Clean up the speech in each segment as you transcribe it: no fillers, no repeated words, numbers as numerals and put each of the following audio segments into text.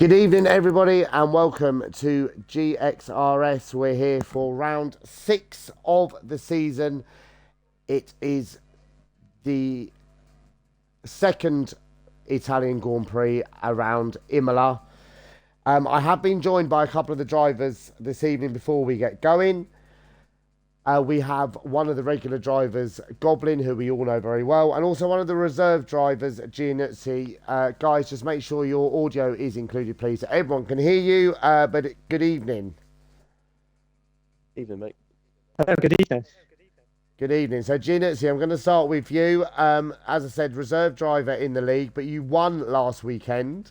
Good evening, everybody, and welcome to GXRS. We're here for round 6 of the season. It is the second Italian Grand Prix around Imola. I have been joined by a couple of the drivers this evening before we get going. We have one of the regular drivers, Goblin, who we all know very well, and also one of the reserve drivers, Gianuzzi. Guys, just make sure your audio is included, please, so everyone can hear you. But good evening. Evening, mate. Hello, good evening. Good evening. So, Gianuzzi, I'm going to start with you. As I said, reserve driver in the league, but you won last weekend.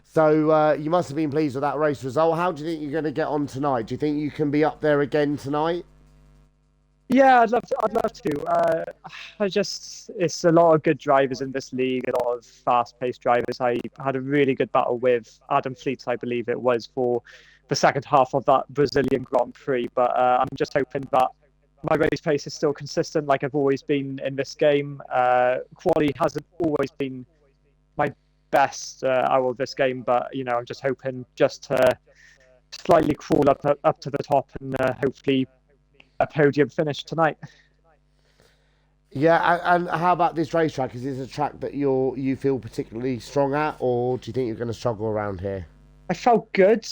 So you must have been pleased with that race result. How do you think you're going to get on tonight? Do you think you can be up there again tonight? Yeah, I'd love to. It's a lot of good drivers in this league, a lot of fast-paced drivers. I had a really good battle with Adam Fleets, I believe it was, for the second half of that Brazilian Grand Prix. But I'm just hoping that my race pace is still consistent, like I've always been in this game. Quali hasn't always been my best out of this game, but I'm just hoping just to slightly crawl up to the top and hopefully a podium finish tonight. Yeah, and how about this racetrack? Is this a track that you feel particularly strong at, or do you think you're going to struggle around here? I felt good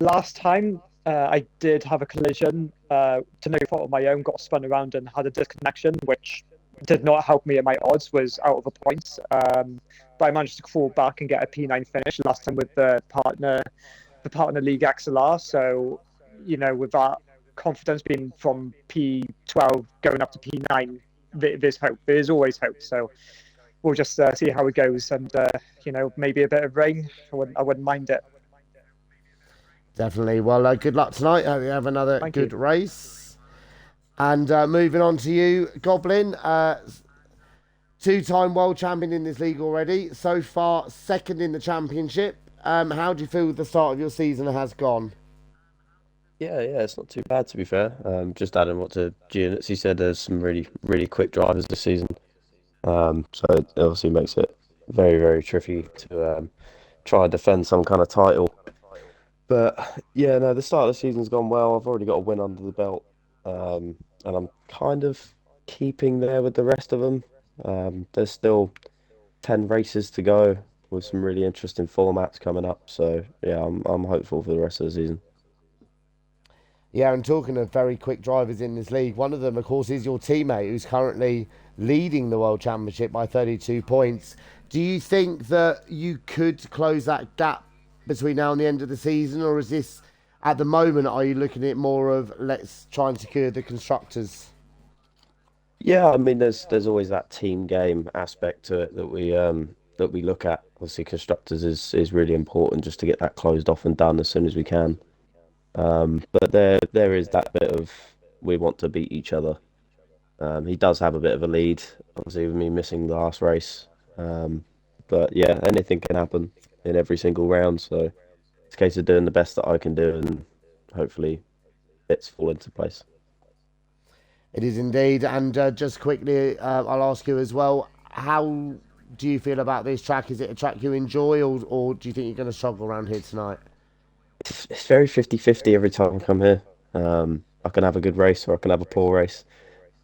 last time. I did have a collision to no fault of my own, got spun around and had a disconnection, which did not help me, and my odds was out of the points. But I managed to crawl back and get a P9 finish last time with the partner league XLR. So, with that confidence being from P12 going up to P9, there's hope. There's always hope. So we'll just see how it goes, and maybe a bit of rain. I wouldn't mind it. Definitely. Well, good luck tonight. Hope you have another Thank good you. race. And moving on to you, Goblin. Two-time world champion in this league already. So far, second in the championship. How do you feel the start of your season has gone? Yeah, it's not too bad to be fair. Just adding what to Giannis, he said there's some really, really quick drivers this season. So it obviously makes it very, very tricky to try and defend some kind of title. But yeah, no, the start of the season's gone well. I've already got a win under the belt, and I'm kind of keeping there with the rest of them. There's still 10 races to go with some really interesting formats coming up. So yeah, I'm hopeful for the rest of the season. Yeah, and talking of very quick drivers in this league, one of them, of course, is your teammate who's currently leading the World Championship by 32 points. Do you think that you could close that gap between now and the end of the season, or is this, at the moment, are you looking at it more of let's try and secure the constructors? Yeah, I mean, there's always that team game aspect to it that we look at. Obviously, constructors is really important just to get that closed off and done as soon as we can. But there is that bit of we want to beat each other. He does have a bit of a lead, obviously with me missing the last race. But yeah, anything can happen in every single round. So it's a case of doing the best that I can do, and hopefully it's fall into place. It is indeed. And just quickly, I'll ask you as well, how do you feel about this track? Is it a track you enjoy, or do you think you're going to struggle around here tonight? It's very 50-50 every time I come here. I can have a good race or I can have a poor race.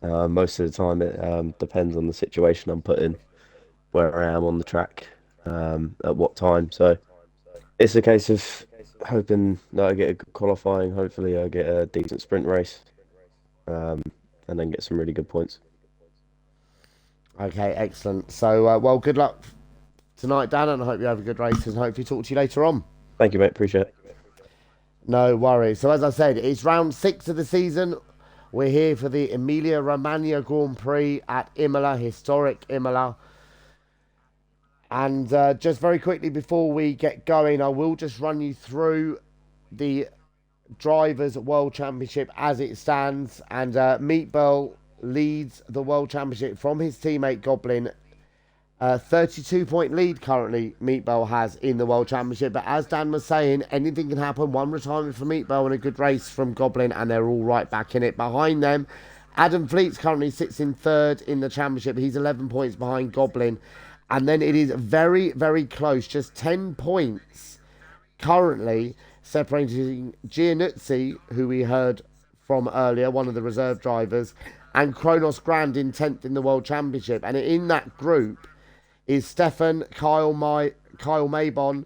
Most of the time, it depends on the situation I'm put in, where I am on the track, at what time. So it's a case of hoping that I get a good qualifying. Hopefully, I get a decent sprint race, um, and then get some really good points. Okay, excellent. So, well, good luck tonight, Dan, and I hope you have a good race and hopefully talk to you later on. Thank you, mate. Appreciate it. No worries. So, as I said, it's round 6 of the season. We're here for the Emilia-Romagna Grand Prix at Imola, historic Imola. And just very quickly before we get going, I will just run you through the Drivers' World Championship as it stands. And Meatball leads the World Championship from his teammate Goblin. 32-point lead currently Meatball has in the World Championship. But as Dan was saying, anything can happen. One retirement from Meatball and a good race from Goblin, and they're all right back in it. Behind them, Adam Fleets currently sits in third in the championship. He's 11 points behind Goblin. And then it is very, very close. Just 10 points currently separating Giannuzzi, who we heard from earlier, one of the reserve drivers, and Kronos Grand in 10th in the World Championship. And in that group is Stefan, Kyle Maybon,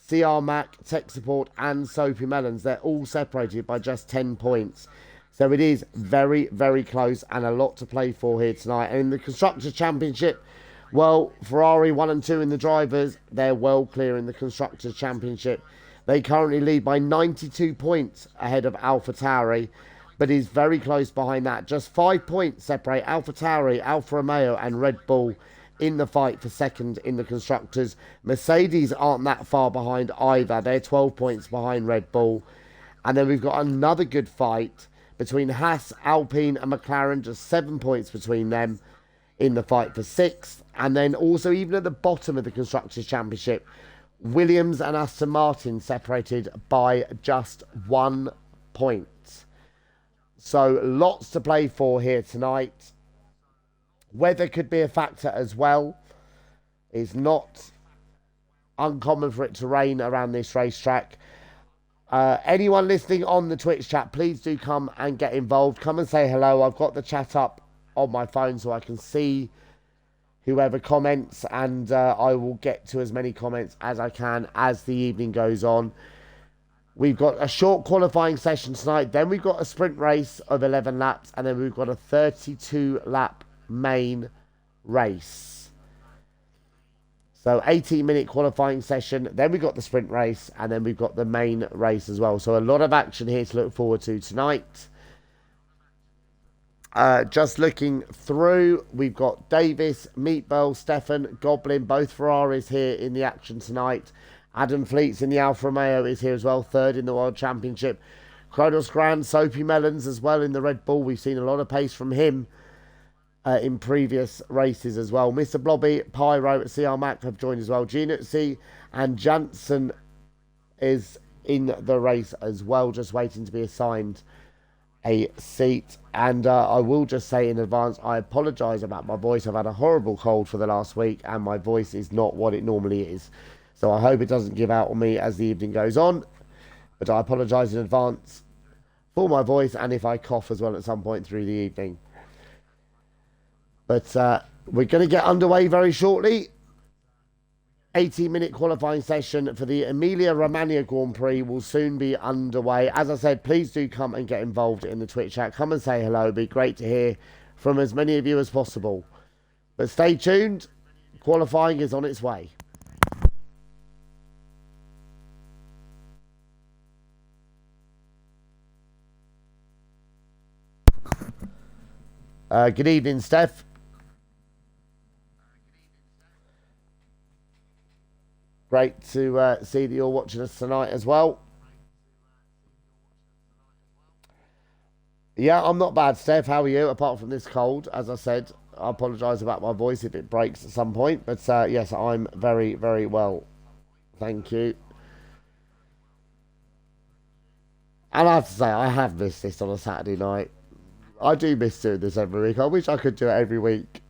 CR Mac, Tech Support, and Soapy Melons. They're all separated by just 10 points. So it is very, very close and a lot to play for here tonight. And in the Constructors' Championship, well, Ferrari 1 and 2 in the drivers, they're well clear in the Constructors' Championship. They currently lead by 92 points ahead of AlphaTauri, but is very close behind that. Just 5 points separate AlphaTauri, Alfa Romeo, and Red Bull in the fight for second in the Constructors. Mercedes aren't that far behind either. They're 12 points behind Red Bull. And then we've got another good fight between Haas, Alpine, and McLaren, just 7 points between them in the fight for sixth. And then also, even at the bottom of the Constructors' Championship, Williams and Aston Martin separated by just 1 point. So lots to play for here tonight. Weather could be a factor as well. It's not uncommon for it to rain around this racetrack. Anyone listening on the Twitch chat, please do come and get involved. Come and say hello. I've got the chat up on my phone so I can see whoever comments, and I will get to as many comments as I can as the evening goes on. We've got a short qualifying session tonight. Then we've got a sprint race of 11 laps, and then we've got a 32-lap main race. So 18-minute qualifying session, then we've got the sprint race, and then we've got the main race as well. So a lot of action here to look forward to tonight. Just looking through, we've got Davis, Meatball, Stefan, Goblin, both Ferraris here in the action tonight. Adam Fleets in the Alfa Romeo is here as well, third in the World Championship. Kronos Grand, Soapy Melons as well in the Red Bull. We've seen a lot of pace from him in previous races as well. Mr. Blobby, Pyro, CR Mac have joined as well. Giannuzzi and Janssen is in the race as well, just waiting to be assigned a seat. And I will just say in advance, I apologise about my voice. I've had a horrible cold for the last week and my voice is not what it normally is. So I hope it doesn't give out on me as the evening goes on. But I apologise in advance for my voice and if I cough as well at some point through the evening. But we're going to get underway very shortly. 18-minute qualifying session for the Emilia-Romagna Grand Prix will soon be underway. As I said, please do come and get involved in the Twitch chat. Come and say hello. It'd be great to hear from as many of you as possible. But stay tuned. Qualifying is on its way. Good evening, Steph. Great to see that you're watching us tonight as well. Yeah, I'm not bad, Steph. How are you? Apart from this cold, as I said, I apologise about my voice if it breaks at some point. But yes, I'm very, very well. Thank you. And I have to say, I have missed this on a Saturday night. I do miss doing this every week. I wish I could do it every week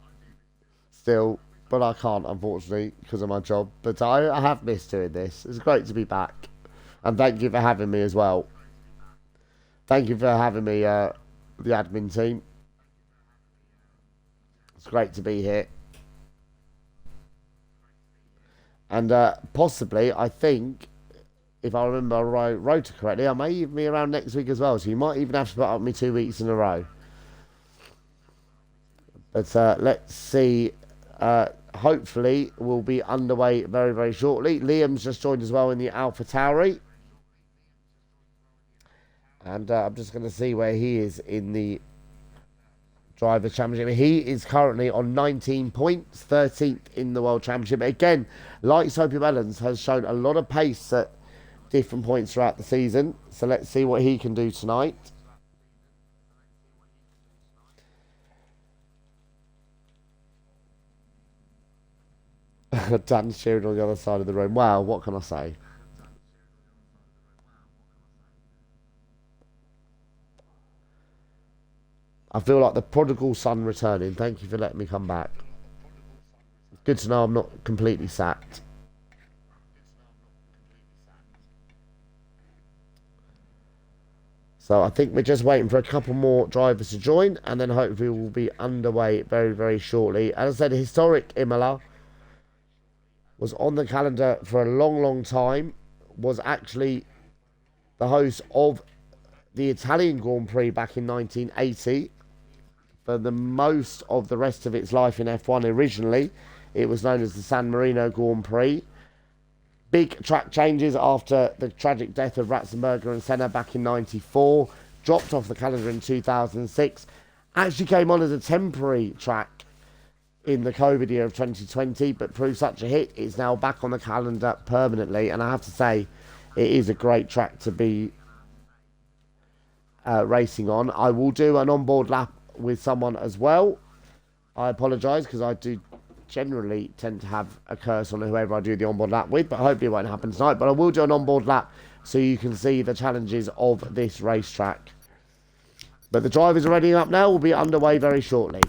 still. But I can't, unfortunately, because of my job. But I have missed doing this. It's great to be back. And thank you for having me as well. Thank you for having me, the admin team. It's great to be here. And possibly, I think, if I remember my rota correctly, I may even be around next week as well. So you might even have to put up with me 2 weeks in a row. But let's see. Hopefully we'll be underway very, very shortly. Liam's just joined as well in the AlphaTauri. And I'm just going to see where he is in the Driver Championship. He is currently on 19 points, 13th in the World Championship. Again, like Soapy Melons, has shown a lot of pace at different points throughout the season. So let's see what he can do tonight. Dan's cheering on the other side of the room. Wow, what can I say? I feel like the prodigal son returning. Thank you for letting me come back. Good to know I'm not completely sacked. So I think we're just waiting for a couple more drivers to join, and then hopefully we'll be underway very, very shortly. As I said, historic Imola was on the calendar for a long, long time, was actually the host of the Italian Grand Prix back in 1980. For the most of the rest of its life in F1 originally, it was known as the San Marino Grand Prix. Big track changes after the tragic death of Ratzenberger and Senna back in 94. Dropped off the calendar in 2006. Actually came on as a temporary track in the COVID year of 2020, but proved such a hit, it's now back on the calendar permanently. And I have to say, it is a great track to be racing on. I will do an onboard lap with someone as well. I apologise because I do generally tend to have a curse on whoever I do the onboard lap with, but hopefully it won't happen tonight. But I will do an onboard lap so you can see the challenges of this racetrack. But the drivers are ready up now. We'll be underway very shortly.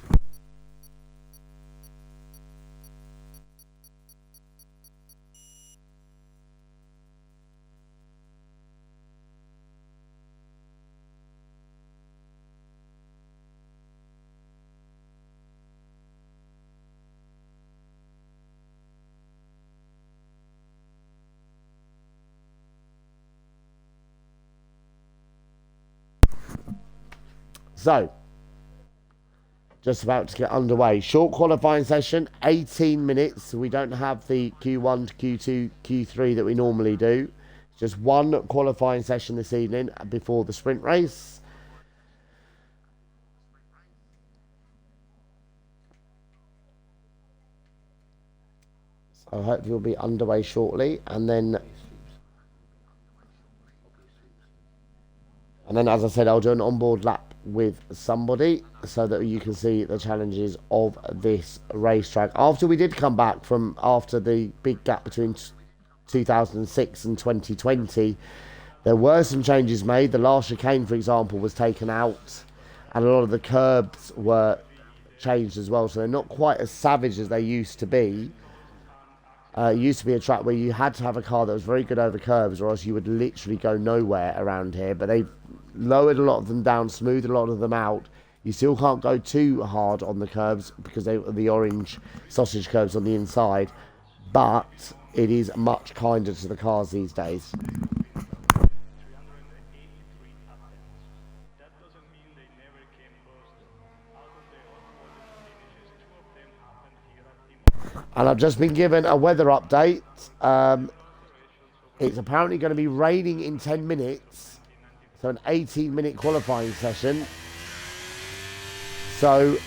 So, just about to get underway. Short qualifying session, 18 minutes. We don't have the Q1 to Q2, Q3 that we normally do. Just one qualifying session this evening before the sprint race. So hopefully we'll be underway shortly. And then, as I said, I'll do an onboard lap with somebody so that you can see the challenges of this racetrack. After we did come back from after the big gap between 2006 and 2020, there were some changes made. The last chicane, for example, was taken out, and a lot of the curbs were changed as well, so they're not quite as savage as they used to be. It used to be a track where you had to have a car that was very good over curbs, or else you would literally go nowhere around here. But they've lowered a lot of them down, smoothed a lot of them out. You still can't go too hard on the curbs because they are the orange sausage curbs on the inside. But it is much kinder to the cars these days. And I've just been given a weather update. It's apparently going to be raining in 10 minutes. So an 18-minute qualifying session. So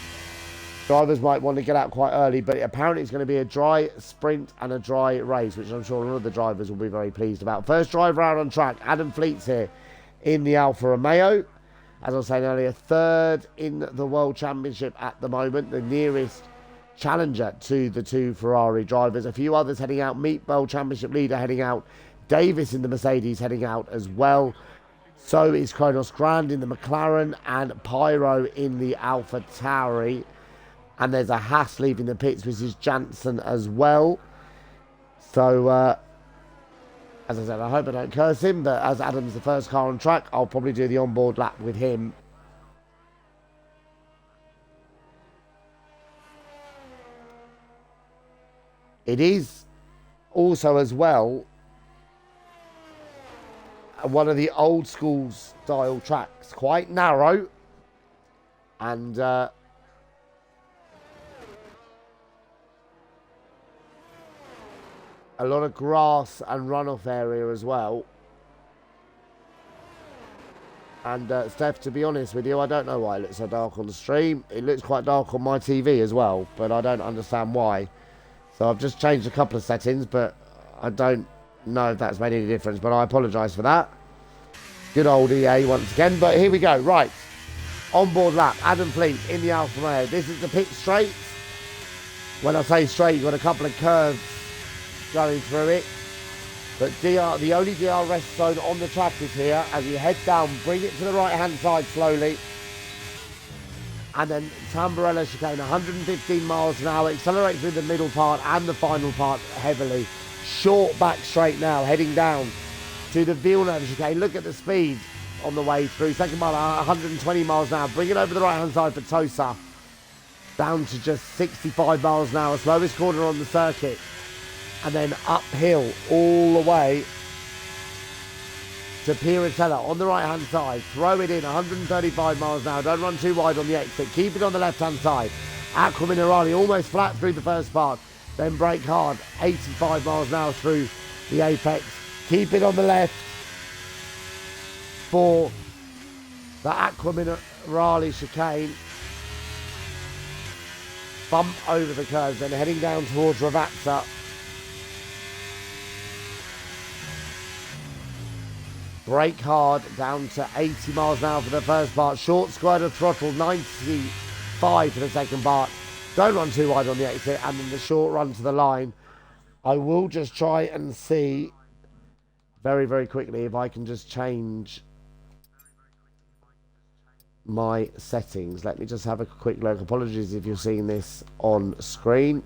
drivers might want to get out quite early. But apparently it's going to be a dry sprint and a dry race, which I'm sure a lot of the drivers will be very pleased about. First driver out on track, Adam Fleet's here in the Alfa Romeo. As I was saying earlier, third in the World Championship at the moment. The nearest challenger to the two Ferrari drivers. A few others heading out. Meat World Championship leader heading out. Davis in the Mercedes heading out as well. So is Kronos Grand in the McLaren and Pyro in the Alpha Tauri. And there's a Haas leaving the pits, which is Janssen as well. So, as I said, I hope I don't curse him, but as Adam's the first car on track, I'll probably do the onboard lap with him. It is also as well one of the old school style tracks, quite narrow, and a lot of grass and runoff area as well. And Steph, to be honest with you, I don't know why it looks so dark on the stream. It looks quite dark on my TV as well, but I don't understand why. So I've just changed a couple of settings, but I don't know if that's made any difference, but I apologise for that. Good old EA once again, but here we go. Right, onboard lap, Adam Fleet in the Alfa Romeo. This is the pit straight. When I say straight, you've got a couple of curves going through it. But the only DRS zone on the track is here. As you head down, bring it to the right-hand side slowly. And then Tamburello chicane, 115 miles an hour, accelerate through the middle part and the final part heavily. Short back straight now, heading down to the Villeneuve chicane. Look at the speed. on the way through. Second mile, 120 miles an hour. Bring it over the right-hand side for Tosa. Down to just 65 miles an hour. Slowest corner on the circuit. And then uphill all the way to Piratella on the right-hand side. Throw it in, 135 miles an hour. Don't run too wide on the exit. Keep it on the left-hand side. Aqua Minerale almost flat through the first part. Then brake hard, 85 miles an hour through the apex. Keep it on the left for the Aqua Minerale chicane. Bump over the curves, then heading down towards Ravazza. Brake hard, down to 80 miles an hour for the first part. Short squirter throttle, 95 for the second part. Don't run too wide on the exit, and then the short run to the line. I will just try and see very, very quickly if I can just change my settings. Let me just have a quick look. Apologies if you're seeing this on screen.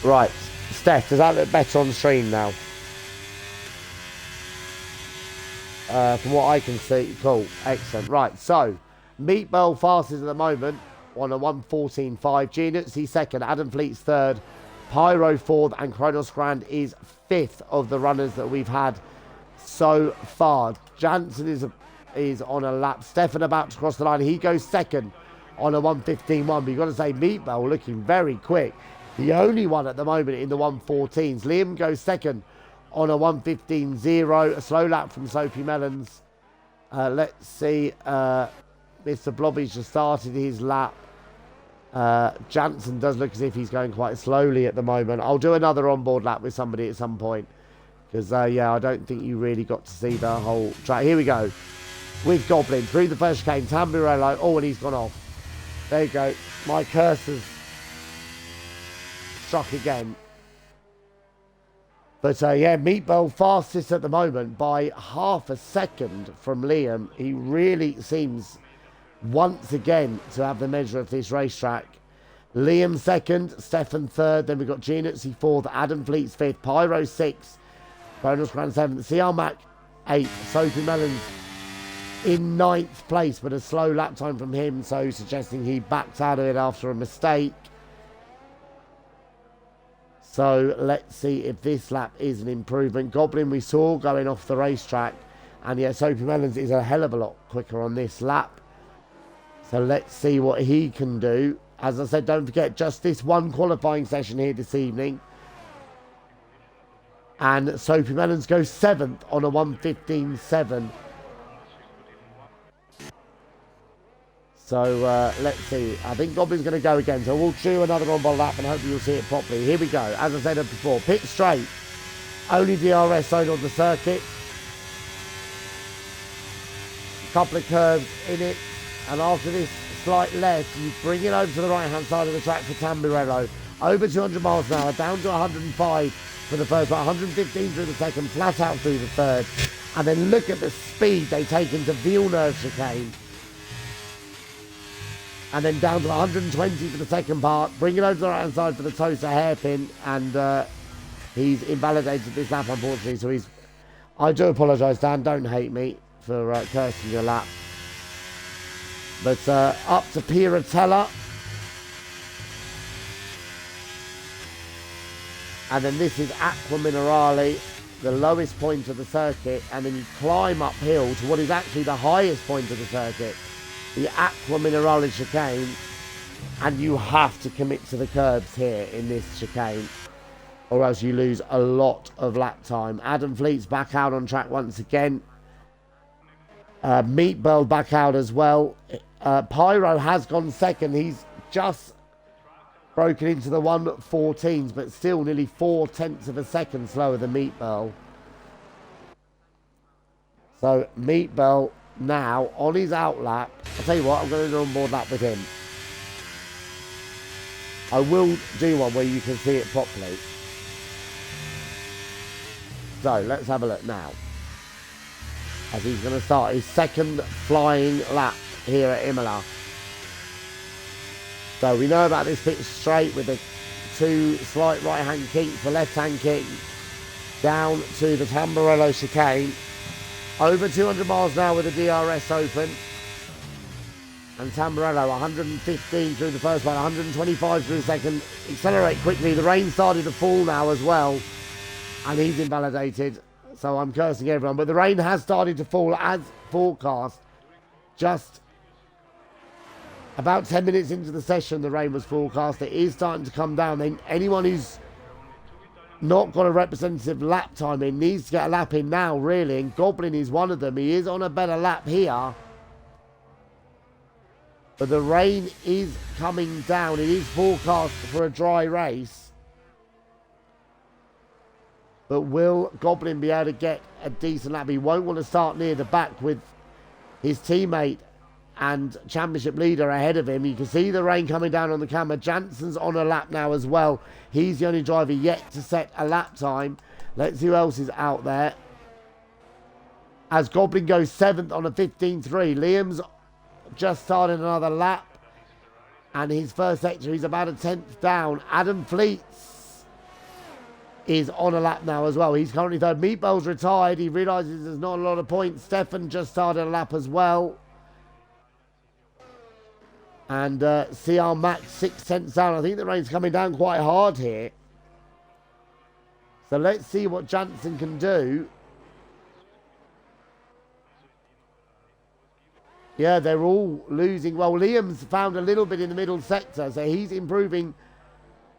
Right, Steph, does that look better on the screen now? From what I can see, cool, excellent. Right, so Meatball fastest at the moment on a 1:14.5. Gianuzzi second, Adam Fleet's third, Pyro fourth, and Kronos Grand is fifth of the runners that we've had so far. Jansen is on a lap. Stefan about to cross the line. He goes second on a 1:15.1. But you've got to say Meatball looking very quick. The only one at the moment in the 1:14s. Liam goes second on a 1:15.0. A slow lap from Soapy Melons. Let's see. Mr. Blobby's just started his lap. Jansen does look as if he's going quite slowly at the moment. I'll do another onboard lap with somebody at some point. Because, yeah, I don't think you really got to see the whole track. Here we go. With Goblin through the first chicane. Tambirello. Oh, and he's gone off. There you go. My cursor's struck again. But yeah, Meatball fastest at the moment by half a second from Liam. He really seems once again to have the measure of this racetrack. Liam second, Stefan third, then we've got Gianuzzi fourth, Adam Fleet's fifth, Pyro sixth, Kronos Grand seventh, CR Mac eighth, Soapy Melons in ninth place, but a slow lap time from him, so suggesting he backed out of it after a mistake. So let's see if this lap is an improvement. Goblin we saw going off the racetrack. And yeah, Soapy Melons is a hell of a lot quicker on this lap. So let's see what he can do. As I said, don't forget, just this one qualifying session here this evening. And Soapy Melons goes seventh on a 1:15.7. So let's see. I think Goblin's going to go again. So we'll do another on-ball lap and hopefully you'll see it properly. Here we go. As I said before, pit straight. Only DRS zone on the circuit. A couple of curves in it. And after this slight left, you bring it over to the right-hand side of the track for Tambirello. Over 200 miles an hour, down to 105 for the first, but 115 through the second, flat out through the third. And then look at the speed they take into Villeneuve chicane. And then down to 120 for the second part. Bring it over to the right-hand side for the Tosa hairpin. And he's invalidated this lap, unfortunately. So he's... I do apologise, Dan. Don't hate me for cursing your lap. But up to Piratella. And then this is Aqua Minerale, the lowest point of the circuit. And then you climb uphill to what is actually the highest point of the circuit. The Aqua Minerale chicane, and you have to commit to the curbs here in this chicane, or else you lose a lot of lap time. Adam Fleet's back out on track once again. Meatball back out as well. Pyro has gone second. He's just broken into the 1:14s, but still nearly 4/10 of a second slower than Meatball. So Meatball now on his out lap. I'll tell you what, I'm going to do an onboard lap with him. I will do one where you can see it properly. So let's have a look now. as he's going to start his second flying lap here at Imola. So we know about this pit straight with the 2 slight right-hand kicks, the left-hand kick down to the Tamburello chicane. Over 200 miles an hour with the DRS open. And Tamburello 115 through the first one, 125 through the second. Accelerate quickly. The rain started to fall now as well. And he's invalidated. So I'm cursing everyone. But the rain has started to fall as forecast. Just about 10 minutes into the session, the rain was forecast. It is starting to come down. Then anyone who's not got a representative lap time in needs to get a lap in now, really. And Goblin is one of them. He is on a better lap here. But the rain is coming down. It is forecast for a dry race. But will Goblin be able to get a decent lap? He won't want to start near the back with his teammate and championship leader ahead of him. You can see the rain coming down on the camera. Jansen's on a lap now as well. He's the only driver yet to set a lap time. Let's see who else is out there. As Goblin goes 7th on a 15.3. Liam's just started another lap. And his first sector, he's about a 10th down. Adam Fleets is on a lap now as well. He's currently 3rd. Meatball's retired. He realises there's not a lot of points. Stefan just started a lap as well. And CR Max 6 tenths down. I think the rain's coming down quite hard here. So let's see what Jansen can do. Yeah, they're all losing. Well, Liam's found a little bit in the middle sector, so he's improving.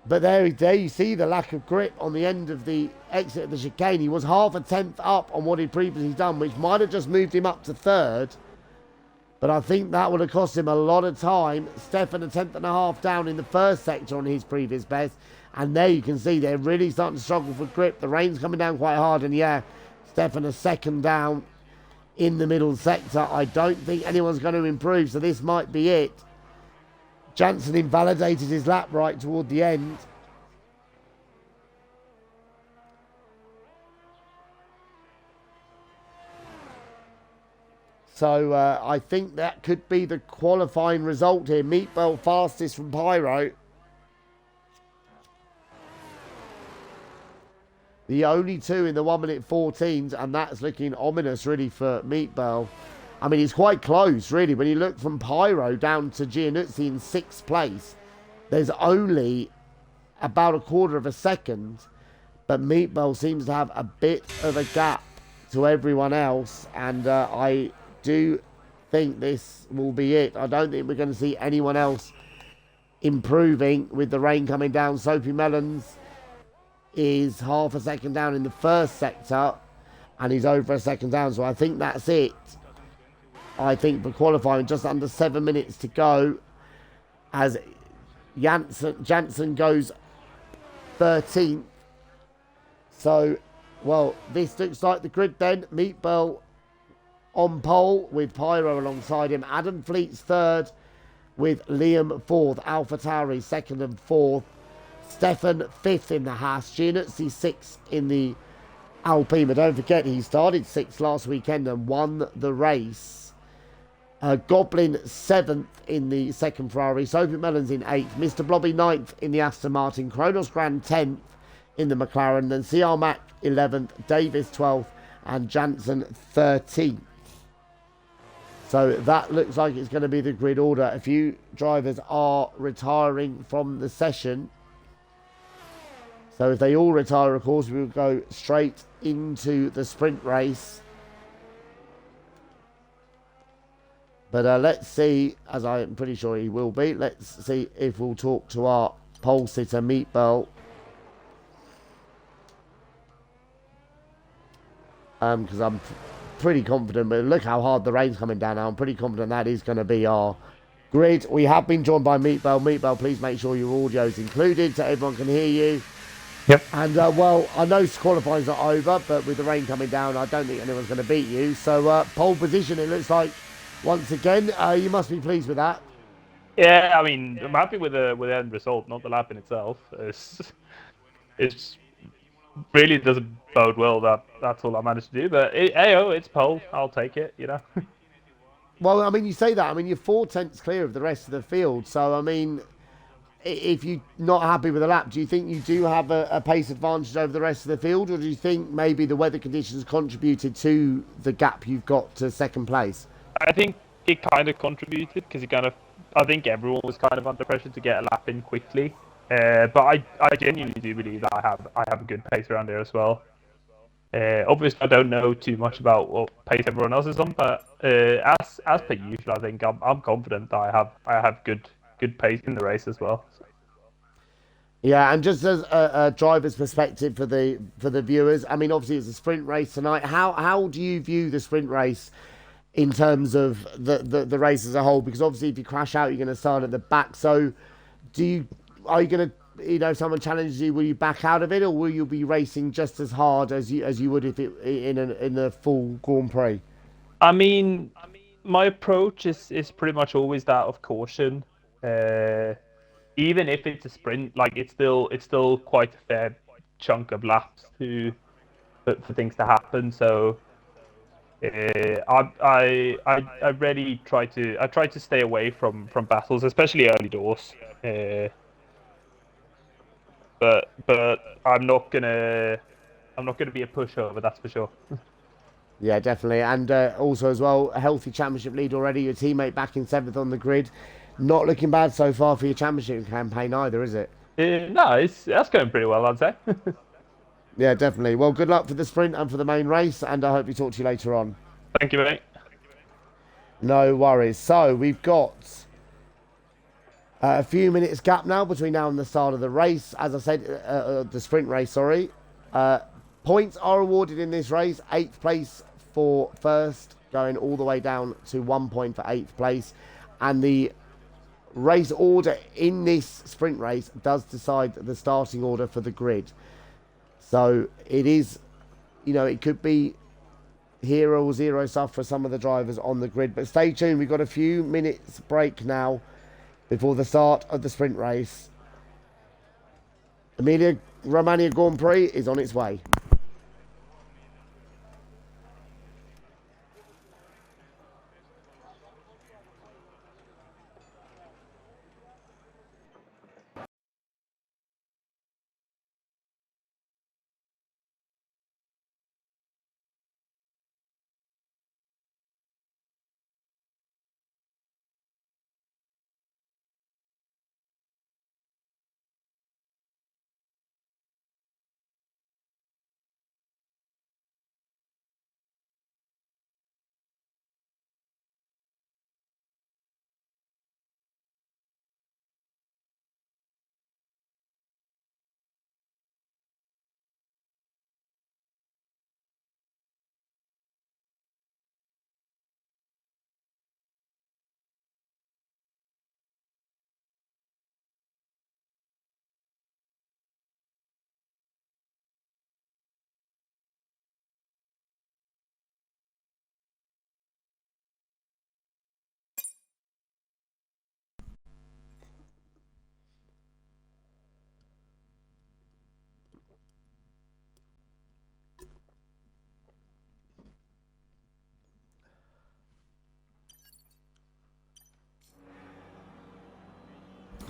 But there you see the lack of grip on the end of the exit of the chicane. He was half a tenth up on what he'd previously done, which might have just moved him up to 3rd. But I think that would have cost him a lot of time. Stefan a 10th and a half down in the first sector on his previous best. And there you can see they're really starting to struggle for grip. The rain's coming down quite hard. And yeah, Stefan a 2nd down in the middle sector. I don't think anyone's going to improve. So this might be it. Jansen invalidated his lap right toward the end. So I think that could be the qualifying result here. Meatball fastest from Pyro. The only 2 in the 1 minute 14s, and that's looking ominous really for Meatball. I mean, he's quite close really. When you look from Pyro down to Giannuzzi in 6th place, there's only about a quarter of a second. But Meatball seems to have a bit of a gap to everyone else, and I do think this will be it. I don't think we're going to see anyone else improving with the rain coming down. Soapy Melons is half a second down in the first sector, and he's over a second down. So I think that's it. I think for qualifying, just under 7 minutes to go, as Jansen goes 13th. So, well, this looks like the grid then. Meatball on pole with Pyro alongside him. Adam Fleet's 3rd with Liam 4th. Alpha Tauri 2nd and 4th. Stefan 5th in the Haas. Giannuzzi 6th in the Alpine. But don't forget, he started 6th last weekend and won the race. Goblin 7th in the 2nd Ferrari. Sophie Mellons in 8th. Mr. Blobby 9th in the Aston Martin. Kronos Grand 10th in the McLaren. Then CR Mac 11th. Davis 12th. And Jansen 13th. So that looks like it's going to be the grid order. A few drivers are retiring from the session. So if they all retire, of course, we'll go straight into the sprint race. But let's see, as I'm pretty sure he will be, let's see if we'll talk to our pole sitter, Meatball. Because I'm pretty confident, but look how hard the rain's coming down now. I'm pretty confident that is going to be our grid. We have been joined by Meatball. Meatball, please make sure your audio is included so everyone can hear you. Yep. And, well, I know qualifying's not over, but with the rain coming down, I don't think anyone's going to beat you. So, pole position, it looks like, once again, you must be pleased with that. Yeah, I mean, I'm happy with the end result, not the lap in itself. It's really doesn't bode well that that's all I managed to do. But it's pole. I'll take it. Well, I mean, you say that. I mean, you're 4 tenths clear of the rest of the field. So, I mean, if you're not happy with the lap, do you think you do have a pace advantage over the rest of the field, or do you think maybe the weather conditions contributed to the gap you've got to second place? I think it kind of contributed because I think everyone was kind of under pressure to get a lap in quickly. But I genuinely do believe that I have a good pace around here as well. Obviously, I don't know too much about what pace everyone else is on, but as per usual, I think I'm confident that I have good pace in the race as well. Yeah, and just as a driver's perspective for the viewers, I mean, obviously it's a sprint race tonight. How do you view the sprint race in terms of the race as a whole? Because obviously, if you crash out, you're going to start at the back. So, are you going to, if someone challenges you, will you back out of it, or will you be racing just as hard as you would if it in a full Grand Prix? I mean, my approach is pretty much always that of caution. Uh, Even if it's a sprint, like it's still quite a fair chunk of laps for things to happen. So I really try to stay away from battles, especially early doors. But I'm not gonna be a pushover, that's for sure. Yeah, definitely. And also as well, a healthy championship lead already. Your teammate back in 7th on the grid. Not looking bad so far for your championship campaign either, is it? No, that's going pretty well, I'd say. Yeah, definitely. Well, good luck for the sprint and for the main race, and I hope we talk to you later on. Thank you, mate. No worries. So we've got a few minutes gap now between now and the start of the race. As I said, the sprint race, sorry. Points are awarded in this race. 8th place for first, going all the way down to 1 point for 8th place. And the race order in this sprint race does decide the starting order for the grid. So it is, it could be hero or zero stuff for some of the drivers on the grid. But stay tuned. We've got a few minutes break now before the start of the sprint race. Emilia Romagna Grand Prix is on its way.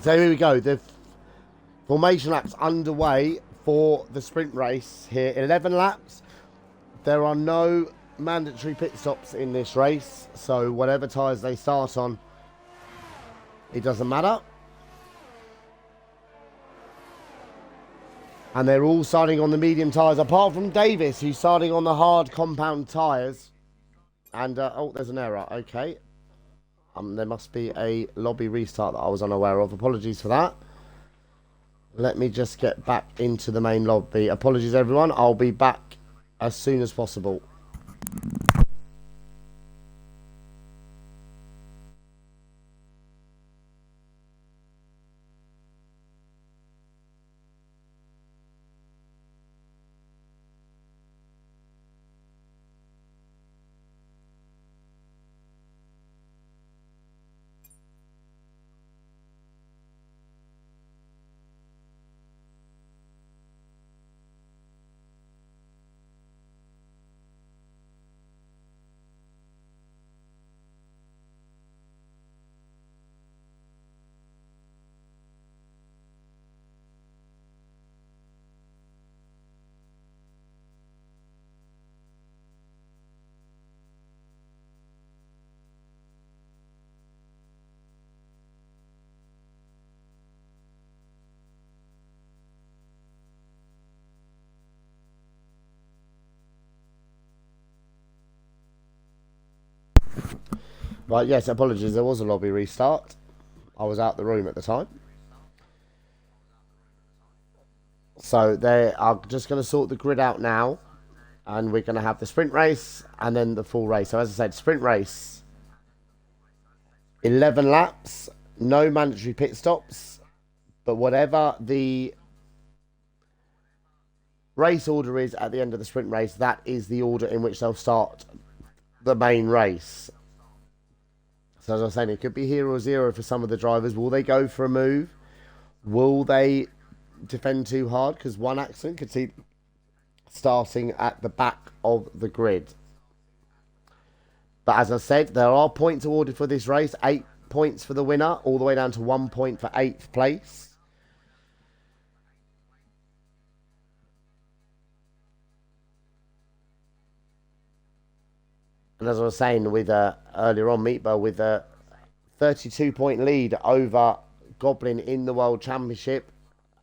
So here we go. The formation laps underway for the sprint race here. 11 laps. There are no mandatory pit stops in this race. So whatever tyres they start on, it doesn't matter. And they're all starting on the medium tyres, apart from Davis, who's starting on the hard compound tyres. And, oh, there's an error. Okay. There must be a lobby restart that I was unaware of. Apologies for that. Let me just get back into the main lobby. Apologies, everyone. I'll be back as soon as possible. Right, yes, apologies. There was a lobby restart. I was out the room at the time. So they are just going to sort the grid out now. And we're going to have the sprint race and then the full race. So as I said, sprint race, 11 laps, no mandatory pit stops. But whatever the race order is at the end of the sprint race, that is the order in which they'll start the main race. So as I was saying, it could be 0 or 0 for some of the drivers. Will they go for a move? Will they defend too hard? Because one accident could see starting at the back of the grid. But as I said, there are points awarded for this race. 8 points for the winner, all the way down to 1 point for 8th place. And as I was saying with earlier on, Meatball with a 32-point lead over Goblin in the World Championship.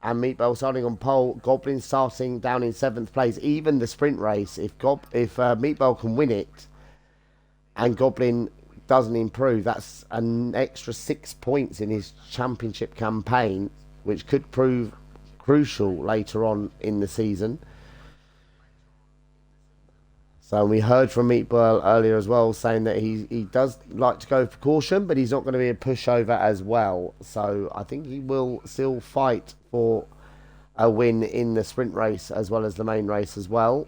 And Meatball starting on pole, Goblin starting down in 7th place. Even the sprint race, if Meatball can win it and Goblin doesn't improve, that's an extra 6 points in his championship campaign, which could prove crucial later on in the season. So we heard from Meatball earlier as well, saying that he does like to go for caution, but he's not going to be a pushover as well. So I think he will still fight for a win in the sprint race as well as the main race as well.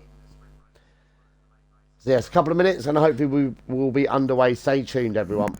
So yes, a couple of minutes and hopefully we will be underway. Stay tuned, everyone.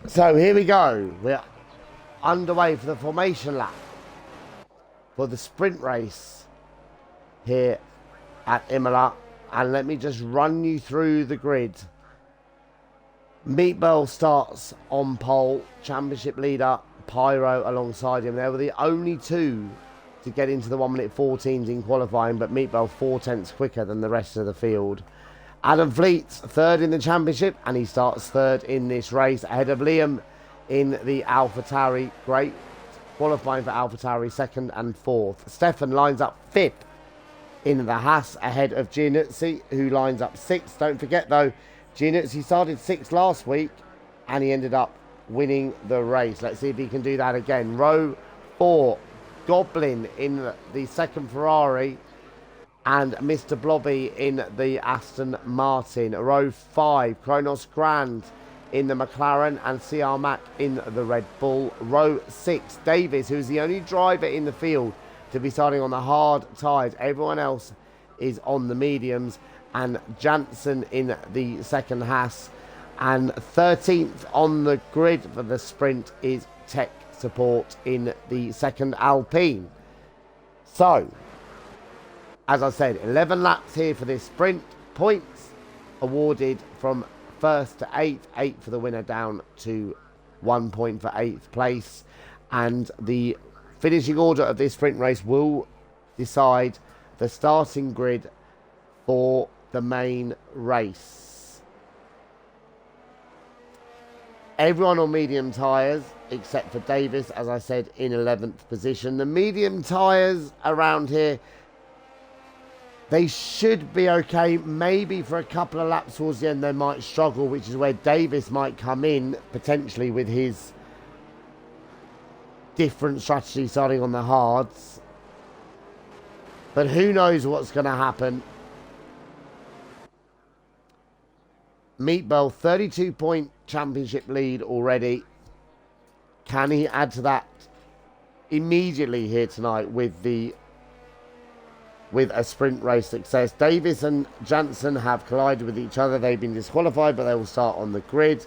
So here we go. We're underway for the formation lap for the sprint race here at Imola. And let me just run you through the grid. Meatball starts on pole, championship leader Pyro alongside him. They were the only two to get into the 1 minute 14s in qualifying, but Meatball 4 tenths quicker than the rest of the field. Adam Fleet's third in the championship, and he starts third in this race ahead of Liam in the AlphaTauri. Great qualifying for AlphaTauri, second and fourth. Stefan lines up fifth in the Haas ahead of Giannuzzi, who lines up sixth. Don't forget though, Giannuzzi started sixth last week and he ended up winning the race. Let's see if he can do that again. Row 4, Goblin in the second Ferrari and Mr. Blobby in the Aston Martin. Row 5, Kronos Grand in the McLaren and CR Mack in the Red Bull. Row 6, Davis, who's the only driver in the field to be starting on the hard tyres. Everyone else is on the mediums. And Janssen in the second Haas. And 13th on the grid for the sprint is Tech Support in the second Alpine. So, as I said, 11 laps here for this sprint. Points awarded from 1st to 8th. 8 for the winner down to 1 point for 8th place. And the finishing order of this sprint race will decide the starting grid for the main race. Everyone on medium tyres except for Davis, as I said, in 11th position. The medium tyres around here, they should be okay. Maybe for a couple of laps towards the end they might struggle, which is where Davis might come in potentially with his different strategy starting on the hards. But who knows what's going to happen. Meatball, 32-point championship lead already. Can he add to that immediately here tonight with a sprint race success? Davis and Janssen have collided with each other. They've been disqualified, but they will start on the grid.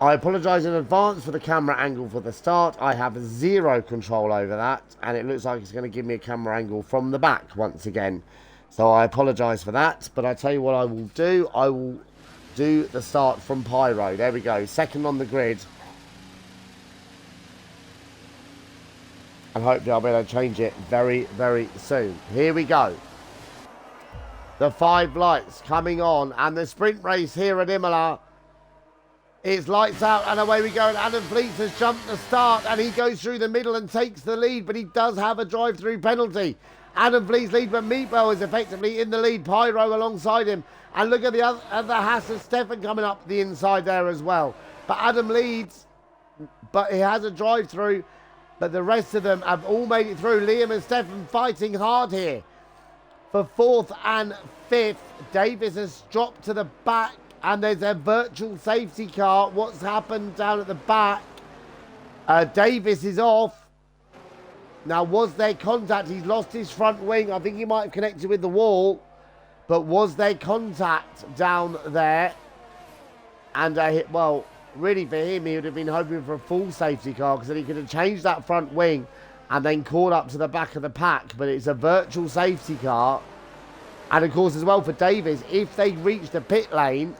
I apologise in advance for the camera angle for the start. I have zero control over that, and it looks like it's going to give me a camera angle from the back once again. So I apologise for that, but I tell you what I will do. I will do the start from Pyro. There we go. Second on the grid. And hopefully I'll be able to change it very, very soon. Here we go. The 5 lights coming on. And the sprint race here at Imola. It's lights out and away we go. And Adam Fleets has jumped the start. And he goes through the middle and takes the lead. But he does have a drive-through penalty. Adam Fleets lead, but Meatball is effectively in the lead. Pyro alongside him. And look at the other Haas and Stefan coming up the inside there as well. But Adam leads, but he has a drive-through. But the rest of them have all made it through. Liam and Stefan fighting hard here for 4th and 5th. Davis has dropped to the back, and there's a virtual safety car. What's happened down at the back? Davis is off. Now, was there contact? He's lost his front wing. I think he might have connected with the wall. But was there contact down there? And, well, really for him, he would have been hoping for a full safety car because then he could have changed that front wing and then caught up to the back of the pack. But it's a virtual safety car. And, of course, as well for Davis, if they reach the pit lane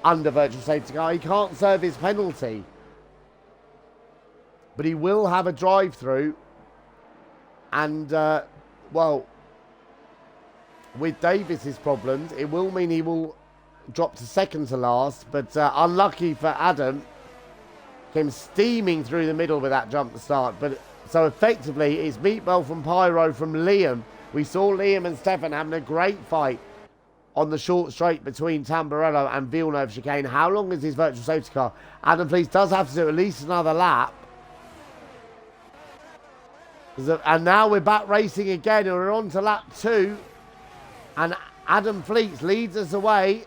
under virtual safety car, he can't serve his penalty. But he will have a drive-through. And, well, with Davis's problems, it will mean he will drop to second to last. But unlucky for Adam, came steaming through the middle with that jump to start. But so effectively, it's Meatball from Pyro from Liam. We saw Liam and Stefan having a great fight on the short straight between Tamburello and Villeneuve chicane. How long is his virtual safety car? Adam Fleece does have to do at least another lap. And now we're back racing again, and we're on to lap 2. And Adam Fleets leads us away.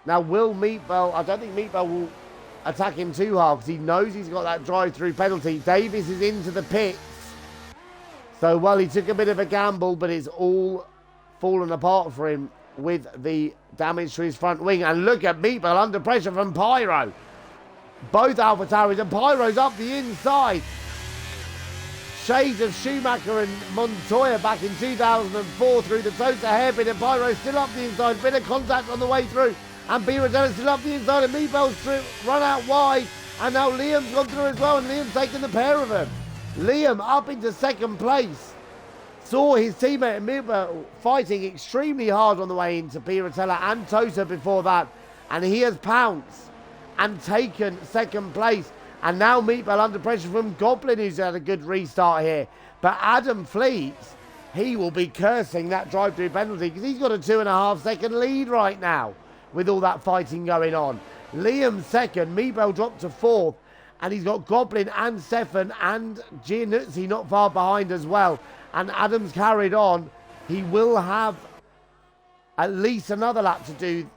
Now, will Meatball... I don't think Meatball will attack him too hard because he knows he's got that drive-through penalty. Davis is into the pits. So, well, he took a bit of a gamble, but it's all fallen apart for him with the damage to his front wing. And look at Meatball under pressure from Pyro. both AlphaTauris, and Pyro's up the inside. Shades of Schumacher and Montoya back in 2004 through the Tosa hairpin, and Pyro's still up the inside. Bit of contact on the way through, and Biradella's still up the inside, and Meatball's run out wide, and now Liam's gone through as well, and Liam's taken the pair of them. Liam up into second place. Saw his teammate Meatball fighting extremely hard on the way into Piratella and Tosa before that, and he has pounced and taken second place. And now Meatball under pressure from Goblin, who's had a good restart here. But Adam Fleets, he will be cursing that drive-through penalty because he's got a 2.5 second lead right now with all that fighting going on. Liam second, Meatball dropped to fourth, and he's got Goblin and Stefan and Giannuzzi not far behind as well. And Adam's carried on. He will have at least another lap to do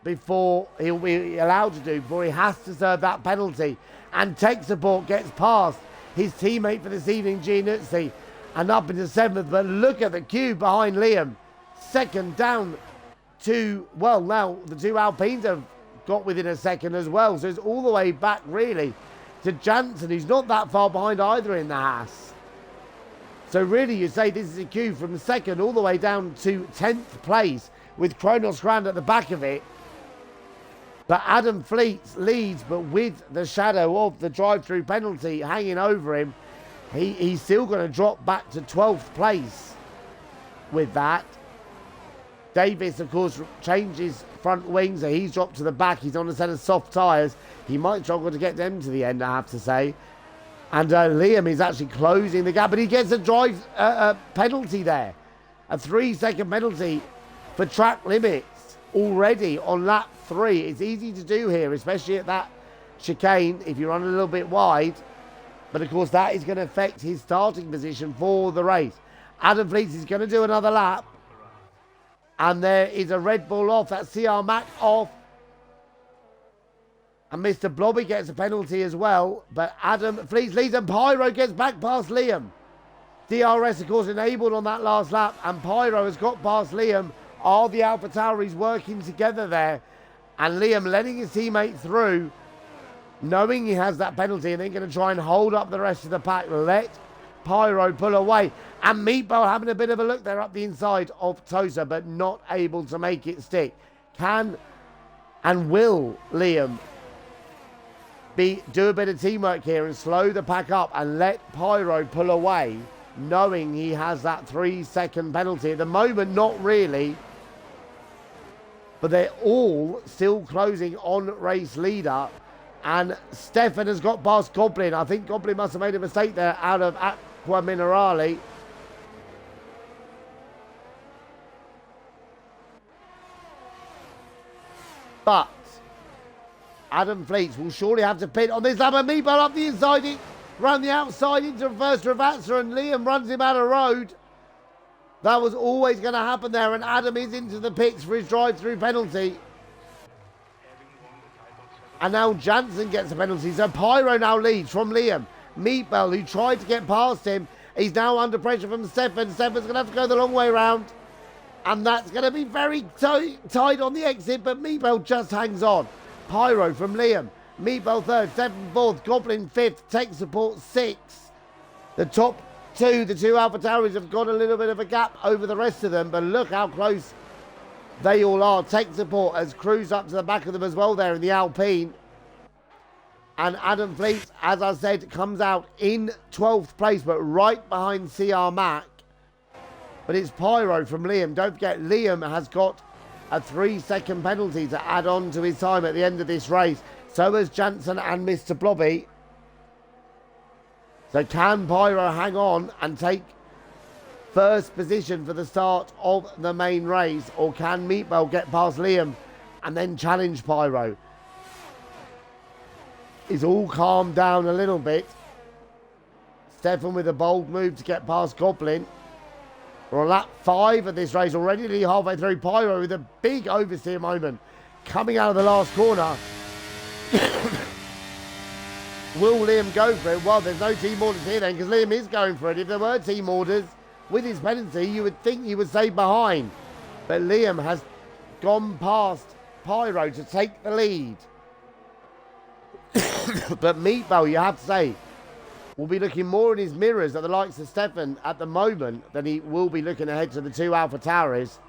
before he'll be allowed to do, before he has to serve that penalty. And tech support gets past his teammate for this evening, Giannuzzi, and up into seventh. But look at the queue behind Liam. Second down to, well, now the two Alpines have got within a second as well. So it's all the way back, really, to Jansen, who's not that far behind either in the Haas. So really, you say this is a queue from second all the way down to 10th place, with Kronos Grand at the back of it. But Adam Fleets leads, but with the shadow of the drive-through penalty hanging over him, he's still going to drop back to 12th place with that. Davis, of course, changes front wings, so he's dropped to the back. He's on a set of soft tyres. He might struggle to get them to the end, I have to say. And Liam is actually closing the gap, but he gets a drive penalty there. A 3-second penalty for track limits already on lap 3. It's easy to do here, especially at that chicane if you run a little bit wide. But of course, that is going to affect his starting position for the race. Adam Fleets is going to do another lap. And there is a Red Bull off. That's CR Mac off. And Mr. Blobby gets a penalty as well. But Adam Fleets leads, and Pyro gets back past Liam. DRS, of course, enabled on that last lap. And Pyro has got past Liam. Are the AlphaTauris working together there? And Liam letting his teammate through, knowing he has that penalty, and then going to try and hold up the rest of the pack. Let Pyro pull away. And Meatball having a bit of a look there up the inside of Tosa, but not able to make it stick. Can and will Liam do a bit of teamwork here and slow the pack up and let Pyro pull away, knowing he has that 3-second penalty? At the moment, not really. But they're all still closing on race leader. And Stefan has got past Goblin. I think Goblin must have made a mistake there out of Aqua Minerale. But Adam Fleets will surely have to pit on this lap. And Meatball up the inside, run the outside into first Ravazza, and Liam runs him out of road. That was always going to happen there, and Adam is into the pits for his drive-through penalty. And now Jansen gets a penalty, so Pyro now leads from Liam. Meatball, who tried to get past him, he's now under pressure from Stefan. Stefan's going to have to go the long way round. And that's going to be very tight on the exit, but Meatball just hangs on. Pyro from Liam. Meatball third, Stefan fourth, Goblin fifth, Tech Support sixth. The top two, the two AlphaTauris, have got a little bit of a gap over the rest of them, but look how close they all are. Tech Support has cruised up to the back of them as well there in the Alpine. And Adam Fleets, as I said, comes out in 12th place, but right behind CR Mac. But it's Pyro from Liam. Don't forget, Liam has got a 3-second penalty to add on to his time at the end of this race. So has Jansen and Mr. Blobby. So can Pyro hang on and take first position for the start of the main race? Or can Meatball get past Liam and then challenge Pyro? It's all calmed down a little bit. Stefan with a bold move to get past Goblin. We're on lap 5 of this race, already nearly halfway through. Pyro with a big oversteer moment coming out of the last corner. Will Liam go for it? Well, there's no team orders here then, because Liam is going for it. If there were team orders with his penalty, you would think he would stay behind. But Liam has gone past Pyro to take the lead. But Meatball, you have to say, will be looking more in his mirrors at the likes of Stefan at the moment than he will be looking ahead to the two Alpha Tauris.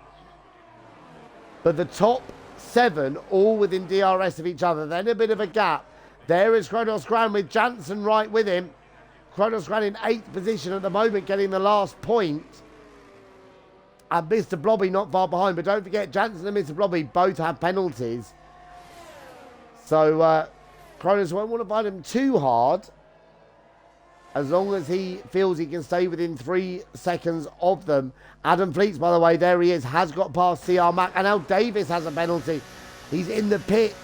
But the top 7 all within DRS of each other. Then a bit of a gap. There is Kronos Grand with Jansen right with him. Kronos Grand in 8th position at the moment, getting the last point. And Mr. Blobby not far behind. But don't forget, Jansen and Mr. Blobby both have penalties. So Kronos won't want to fight him too hard, as long as he feels he can stay within 3 seconds of them. Adam Fleets, by the way, there he is, has got past CR Mac. And now Davis has a penalty. He's in the pits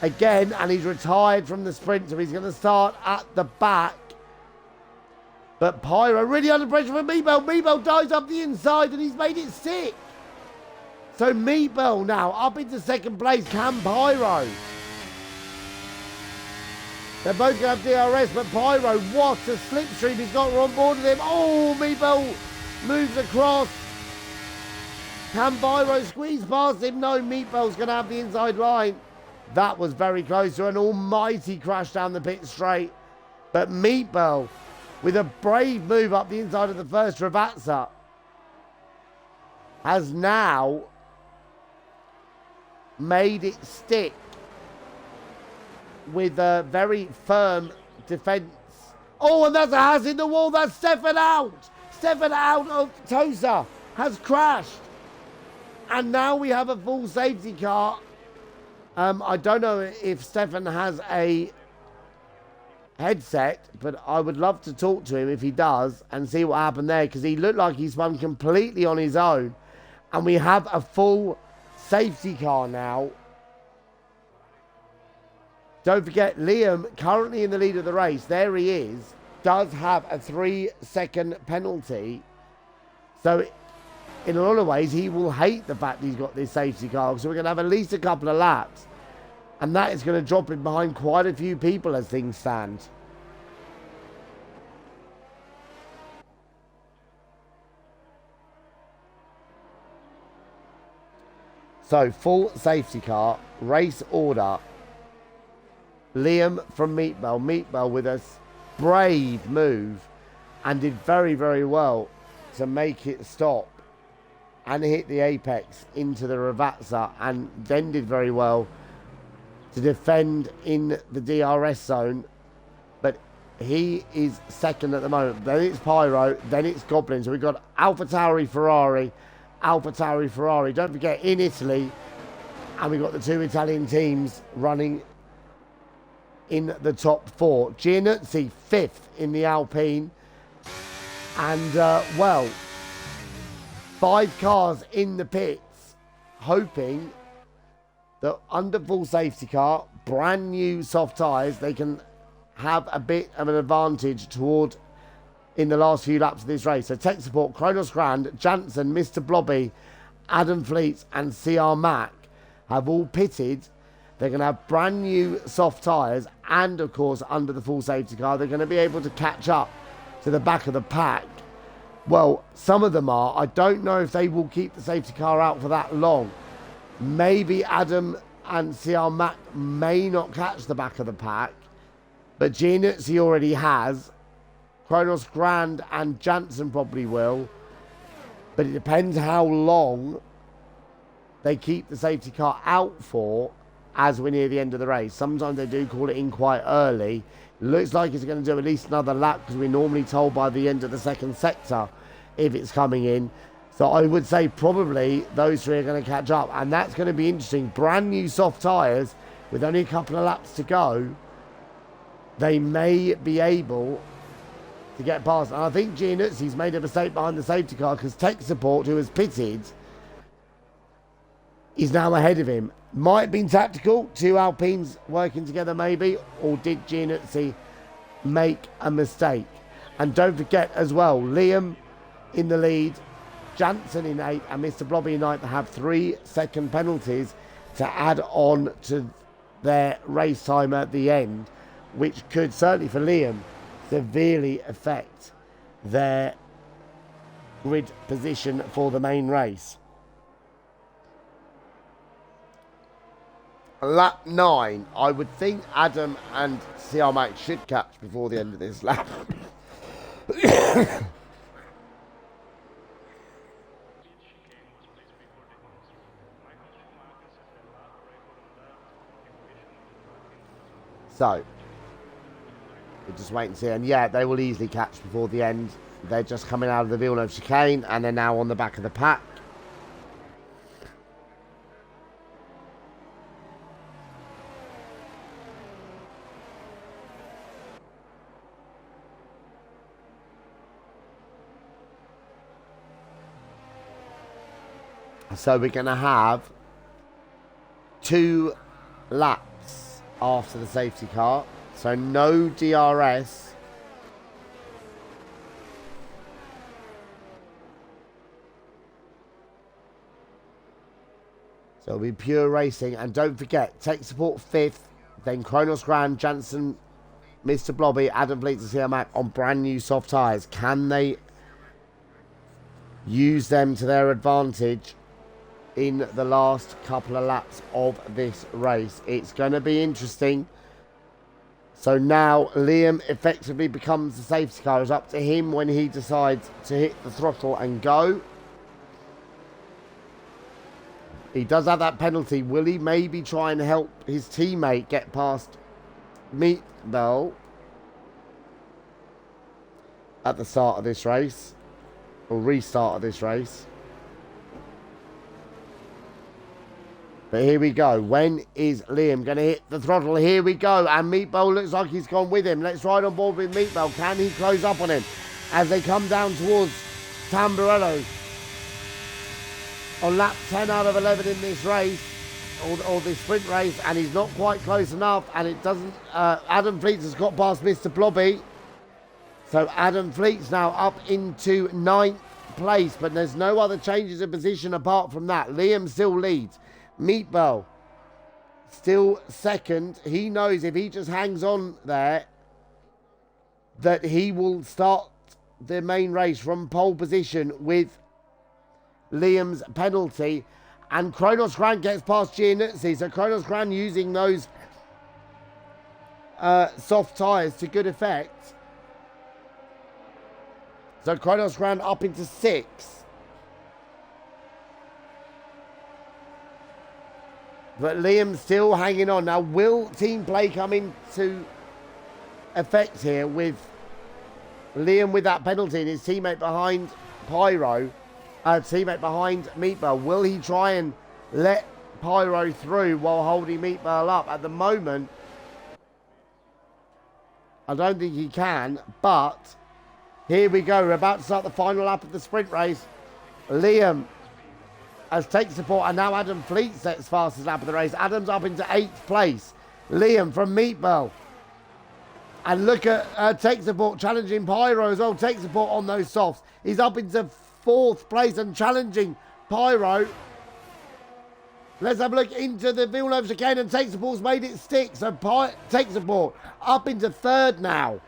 again, and he's retired from the sprint, so he's going to start at the back. But Pyro really under pressure for Meatball. Meatball dives up the inside, and he's made it sick. So Meatball now up into second place. Can Pyro? They're both going to have DRS, but Pyro, what a slipstream he's got on board with him. Oh, Meatball moves across. Can Pyro squeeze past him? No, Meatball's going to have the inside line. That was very close to an almighty crash down the pit straight. But Meatball, with a brave move up the inside of the first Ravazza, has now made it stick with a very firm defence. Oh, and that's a has in the wall. That's Stefan out. Stefan out of Tosa has crashed. And now we have a full safety car. I don't know if Stefan has a headset, but I would love to talk to him if he does and see what happened there, because he looked like he spun completely on his own. And we have a full safety car now. Don't forget, Liam, currently in the lead of the race, there he is, does have a 3-second penalty. So in a lot of ways, he will hate the fact he's got this safety car. So we're going to have at least a couple of laps. And that is going to drop him behind quite a few people as things stand. So, full safety car, race order. Liam from Meatball. Meatball with a brave move and did very, very well to make it stop and hit the apex into the Ravazza, and then did very well to defend in the DRS zone. But he is second at the moment. Then it's Pyro, then it's Goblin. So we've got Alpha Tauri Ferrari, Alpha Tauri Ferrari. Don't forget, in Italy, and we've got the 2 Italian teams running in the top 4. Giannuzzi 5th in the Alpine. And, well, 5 cars in the pits, hoping that under full safety car, brand new soft tyres, they can have a bit of an advantage toward in the last few laps of this race. So tech support, Kronos Grand, Jansen, Mr. Blobby, Adam Fleets and CR Mac have all pitted. They're going to have brand new soft tyres, and of course under the full safety car they're going to be able to catch up to the back of the pack. Well, some of them are. I don't know if they will keep the safety car out for that long. Maybe Adam and CR Mac may not catch the back of the pack, but Giannuzzi already has. Kronos Grand and Jansen probably will, but it depends how long they keep the safety car out for as we're near the end of the race. Sometimes they do call it in quite early. Looks like it's going to do at least another lap, because we're normally told by the end of the second sector if it's coming in. So I would say probably those 3 are going to catch up, and that's going to be interesting. Brand new soft tyres with only a couple of laps to go. They may be able to get past. And I think Giannuzzi's made a mistake behind the safety car, because tech support, who has pitted, is now ahead of him. Might have been tactical, 2 Alpines working together maybe, or did Giannuzzi make a mistake? And don't forget as well, Liam in the lead, Jansen in 8th, and Mr. Blobby in 9th have 3-second penalties to add on to their race time at the end, which could certainly for Liam severely affect their grid position for the main race. lap 9. I would think Adam and Siamak should catch before the end of this lap. So, we'll just wait and see. And yeah, they will easily catch before the end. They're just coming out of the Villeneuve chicane and they're now on the back of the pack. So we're going to have 2 laps after the safety car. So no DRS. So it'll be pure racing. And don't forget, Tech Support 5th, then Kronos Grand, Jansen, Mr. Blobby, Adam Fleets and CR Mac on brand new soft tyres. Can they use them to their advantage in the last couple of laps of this race? It's going to be interesting. So now Liam effectively becomes the safety car. It's up to him when he decides to hit the throttle and go. He does have that penalty. Will he maybe try and help his teammate get past Meatball at the start of this race? Or restart of this race? But here we go. When is Liam going to hit the throttle? Here we go. And Meatball looks like he's gone with him. Let's ride on board with Meatball. Can he close up on him as they come down towards Tamburello on lap 10 out of 11 in this race, or this sprint race, and he's not quite close enough, and it doesn't... Adam Fleets has got past Mr. Blobby. So Adam Fleets now up into 9th place, but there's no other changes of position apart from that. Liam still leads. Meatball still second. He knows if he just hangs on there that he will start the main race from pole position with Liam's penalty. And Kronos Grand gets past Giannuzzi. So Kronos Grand using those soft tyres to good effect. So Kronos Grand up into 6th. But Liam's still hanging on. Now, will team play come into effect here with Liam with that penalty and his teammate behind Pyro, teammate behind Meatball? Will he try and let Pyro through while holding Meatball up? At the moment, I don't think he can, but here we go. We're about to start the final lap of the sprint race. Liam as Tech Support, and now Adam Fleet sets fastest lap of the race. Adam's up into 8th place. Liam from Meatball. And look at Tech Support challenging Pyro as well. Tech Support on those softs. He's up into 4th place and challenging Pyro. Let's have a look into the Villeneuve chicane, and Tech Support's made it stick. So Tech Support up into 3rd now.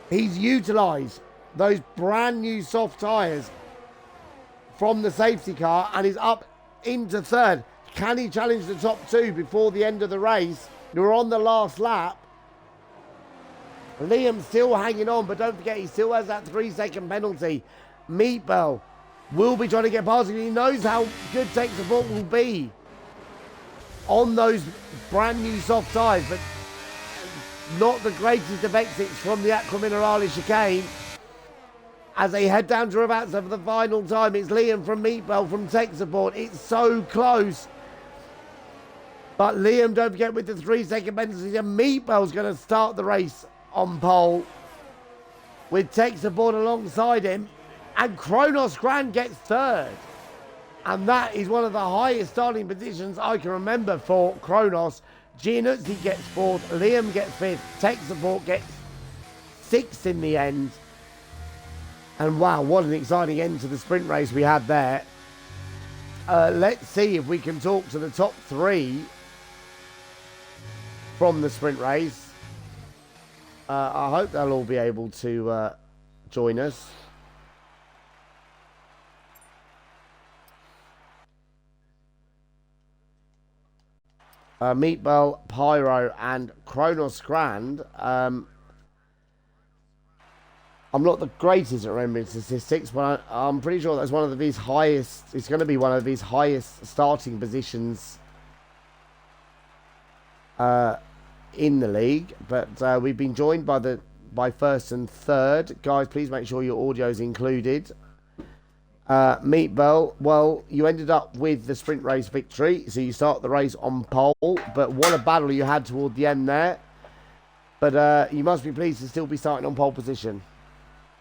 He's utilised those brand new soft tyres from the safety car and is up into 3rd. Can he challenge the top 2 before the end of the race? We're on the last lap. Liam still hanging on, but don't forget he still has that 3-second penalty. Meatball will be trying to get past him. He knows how good Tech Support will be on those brand new soft tyres, but not the greatest of exits from the Aqua Minerale chicane. As they head down to Ravazza for the final time, it's Liam from Meatball from Tech Support. It's so close. But Liam, don't forget, with the 3-second penalty, and Meatball's going to start the race on pole with Tech Support alongside him. And Kronos Grand gets 3rd. And that is one of the highest starting positions I can remember for Kronos. Giannuzzi gets 4th, Liam gets 5th, Tech Support gets 6th in the end. And wow, what an exciting end to the sprint race we had there. Let's see if we can talk to the top 3 from the sprint race. I hope they'll all be able to join us. Meatball, Pyro, and Kronos Grand. I'm not the greatest at remembering statistics, but I'm pretty sure that's one of his highest. It's going to be one of his highest starting positions in the league. But we've been joined by first and third guys. Please make sure your audio is included. Meatball, well, you ended up with the sprint race victory, so you start the race on pole. But what a battle you had toward the end there. But you must be pleased to still be starting on pole position.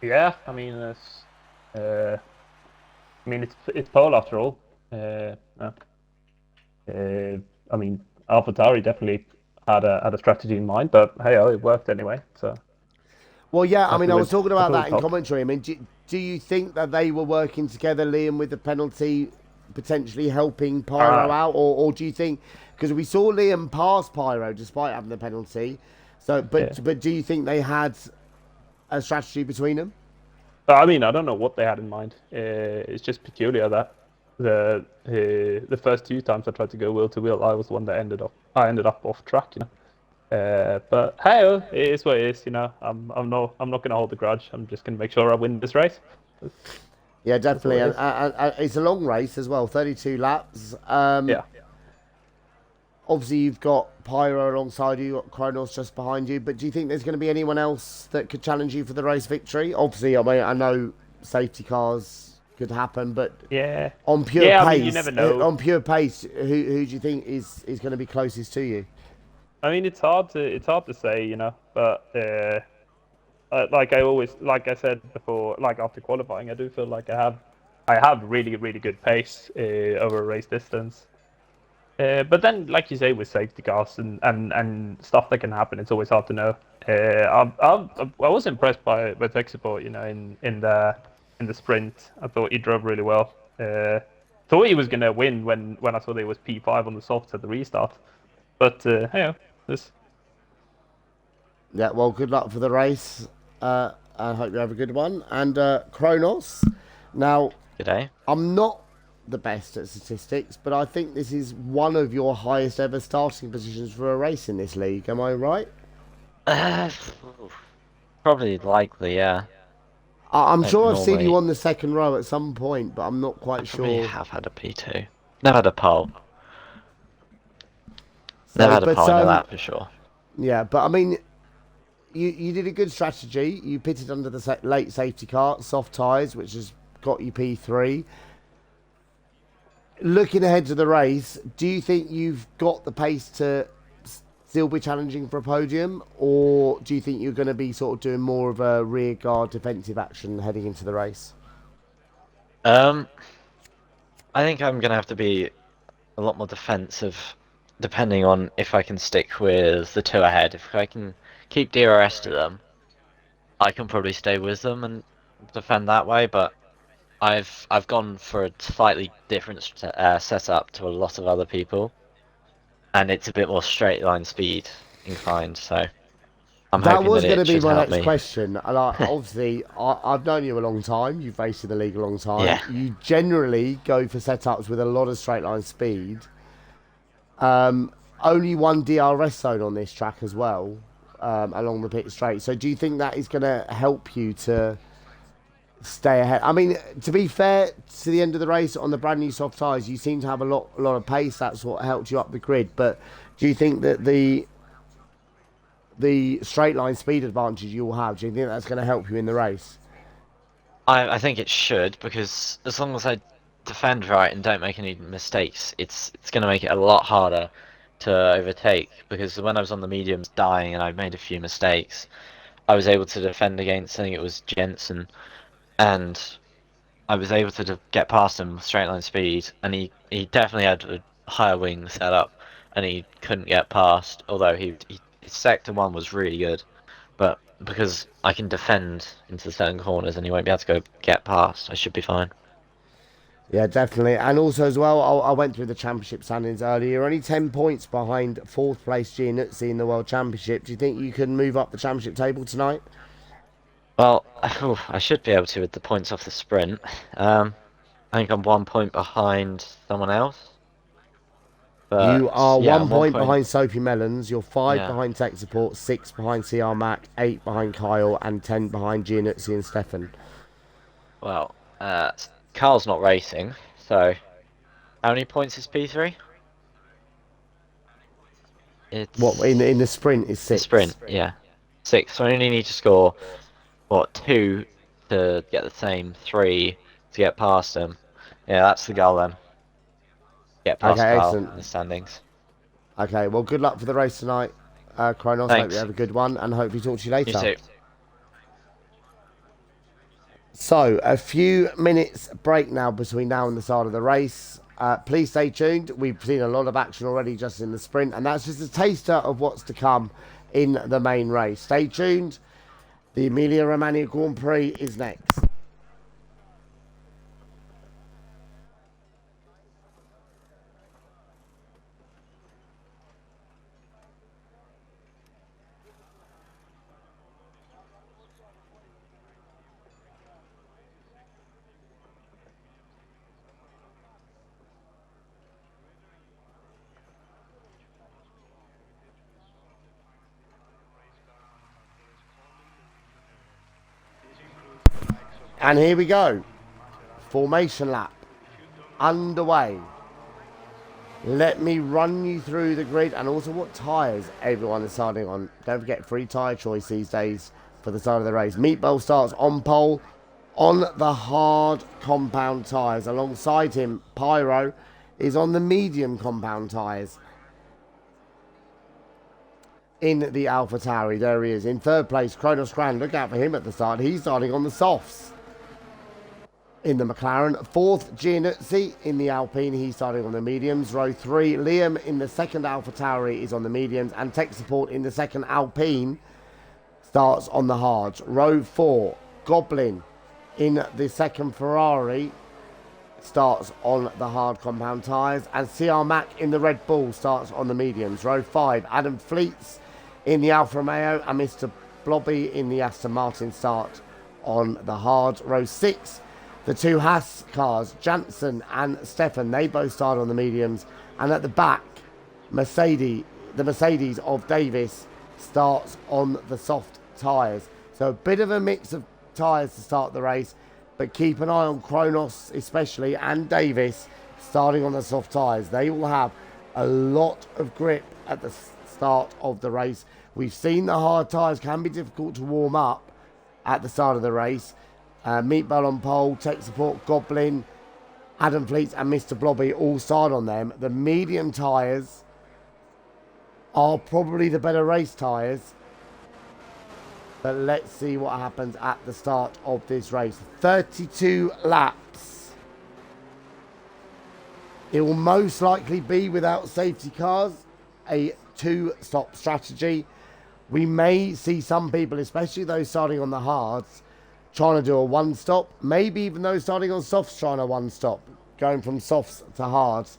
Yeah, I mean, it's pole after all. I mean, AlphaTauri definitely had a strategy in mind, but hey, it worked anyway. So. Well, yeah, I mean, I was talking about that in top. commentary. I mean, do you think that they were working together, Liam, with the penalty potentially helping Pyro out, or do you think because we saw Liam pass Pyro despite having the penalty? So, but do you think they had a strategy between them? I mean, I don't know what they had in mind. It's just peculiar that the first two times I tried to go wheel to wheel, I was the one that ended up off track, you know. But hey, it is what it is, you know. I'm not going to hold a grudge. I'm just going to make sure I win this race. Yeah, definitely, and it's a long race as well, 32 laps. Yeah. Obviously, you've got Pyro alongside you, you've got Kronos just behind you. But do you think there's going to be anyone else that could challenge you for the race victory? Obviously, I mean, I know safety cars could happen, but on pure pace, I mean, you never know. On pure pace, who do you think is going to be closest to you? I mean, it's hard to say, you know. But like I said before, like after qualifying, I do feel like I have really good pace over a race distance. But then, like you say, with safety cars and stuff that can happen, it's always hard to know. I was impressed by tech support, you know, in the sprint. I thought he drove really well. Thought he was gonna win when I saw that it was P5 on the softs at the restart. But hey, this. Yeah, well, good luck for the race. I hope you have a good one. And Kronos, now, G'day. I'm not the best at statistics, but I think this is one of your highest ever starting positions for a race in this league. Am I right? Probably likely, yeah. I'm Like sure I've seen normally- you on the second row at some point, but I'm not quite Probably sure. have had a P2. Never had a pole. So, Never had a but, pole, I know that for sure. Yeah, but I mean, you did a good strategy. You pitted under the late safety car, soft tyres, which has got you P3. Looking ahead to the race, do you think you've got the pace to still be challenging for a podium, or do you think you're going to be sort of doing more of a rear guard defensive action heading into the race? I think I'm gonna have to be a lot more defensive, depending on if I can stick with the two ahead. If I can keep DRS to them, I can probably stay with them and defend that way. But I've gone for a slightly different setup to a lot of other people, and it's a bit more straight line speed inclined. So I'm That hoping was that going to it be should my help next me. question. And obviously, I've known you a long time. You've raced in the league a long time. Yeah. You generally go for setups with a lot of straight line speed. Only one DRS zone on this track as well, along the pit straight. So do you think that is going to help you to stay ahead? I mean, to be fair, to the end of the race on the brand new soft tyres, you seem to have a lot of pace. That's what helped you up the grid. But do you think that the straight line speed advantage you'll have, do you think that's going to help you in the race? I think it should, because as long as I defend right and don't make any mistakes, it's going to make it a lot harder to overtake. Because when I was on the mediums dying and I made a few mistakes, I was able to defend against, I think it was Jensen, and I was able to get past him with straight line speed, and he definitely had a higher wing setup, and he couldn't get past, although his sector 1 was really good. But because I can defend into certain corners and he won't be able to go get past, I should be fine. Yeah, definitely. And also as well, I went through the championship standings earlier. You're only 10 points behind 4th place Gianuzzi in the World Championship. Do you think you can move up the championship table tonight? Well, I should be able to with the points off the sprint. I think I'm 1 point behind someone else. But You are yeah, 1 point behind Soapy Melons. You're 5 Yeah. behind Tech Support, 6 behind CR Mac, 8 behind Kyle, and 10 behind Gianuzzi and Stefan. Well, Carl's not racing, so how many points is P3? It's What in the sprint is the 6. sprint, yeah, 6. So I only need to score what 2 to get the same, 3 to get past him. Yeah, that's the goal then. Get past Okay, Carl excellent. in the standings. Okay, well, good luck for the race tonight, Kronos. Hope you Thanks. have a good one, and hopefully talk to you later. You too. So, a few minutes break now between now and the start of the race. Please stay tuned. We've seen a lot of action already just in the sprint, and that's just a taster of what's to come in the main race. Stay tuned. The Emilia-Romagna Grand Prix is next. And here we go. Formation lap underway. Let me run you through the grid and also what tyres everyone is starting on. Don't forget, free tyre choice these days for the start of the race. Meatball starts on pole on the hard compound tyres. Alongside him, Pyro is on the medium compound tyres. In the AlphaTauri, there he is. In third place, Kronos Grand. Look out for him at the start. He's starting on the softs. In the McLaren, fourth Gianuzzi in the Alpine, he's starting on the mediums. Row 3, Liam in the second AlphaTauri is on the mediums, and Tech Support in the second Alpine starts on the hards. Row 4, Goblin in the second Ferrari starts on the hard compound tyres, and CR Mac in the Red Bull starts on the mediums. Row 5, Adam Fleets in the Alfa Romeo, and Mr. Blobby in the Aston Martin start on the hards. Row 6, the two Haas cars, Janssen and Stefan, they both start on the mediums. And at the back, the Mercedes of Davis starts on the soft tyres. So a bit of a mix of tyres to start the race, but keep an eye on Kronos especially and Davis starting on the soft tyres. They will have a lot of grip at the start of the race. We've seen the hard tyres can be difficult to warm up at the start of the race. Meatball on pole, Tech Support, Goblin, Adam Fleets and Mr. Blobby all start on them. The medium tyres are probably the better race tyres. But let's see what happens at the start of this race. 32 laps. It will most likely be without safety cars, a two-stop strategy. We may see some people, especially those starting on the hards, trying to do a one-stop. Maybe even those starting on softs trying a one-stop, going from softs to hards.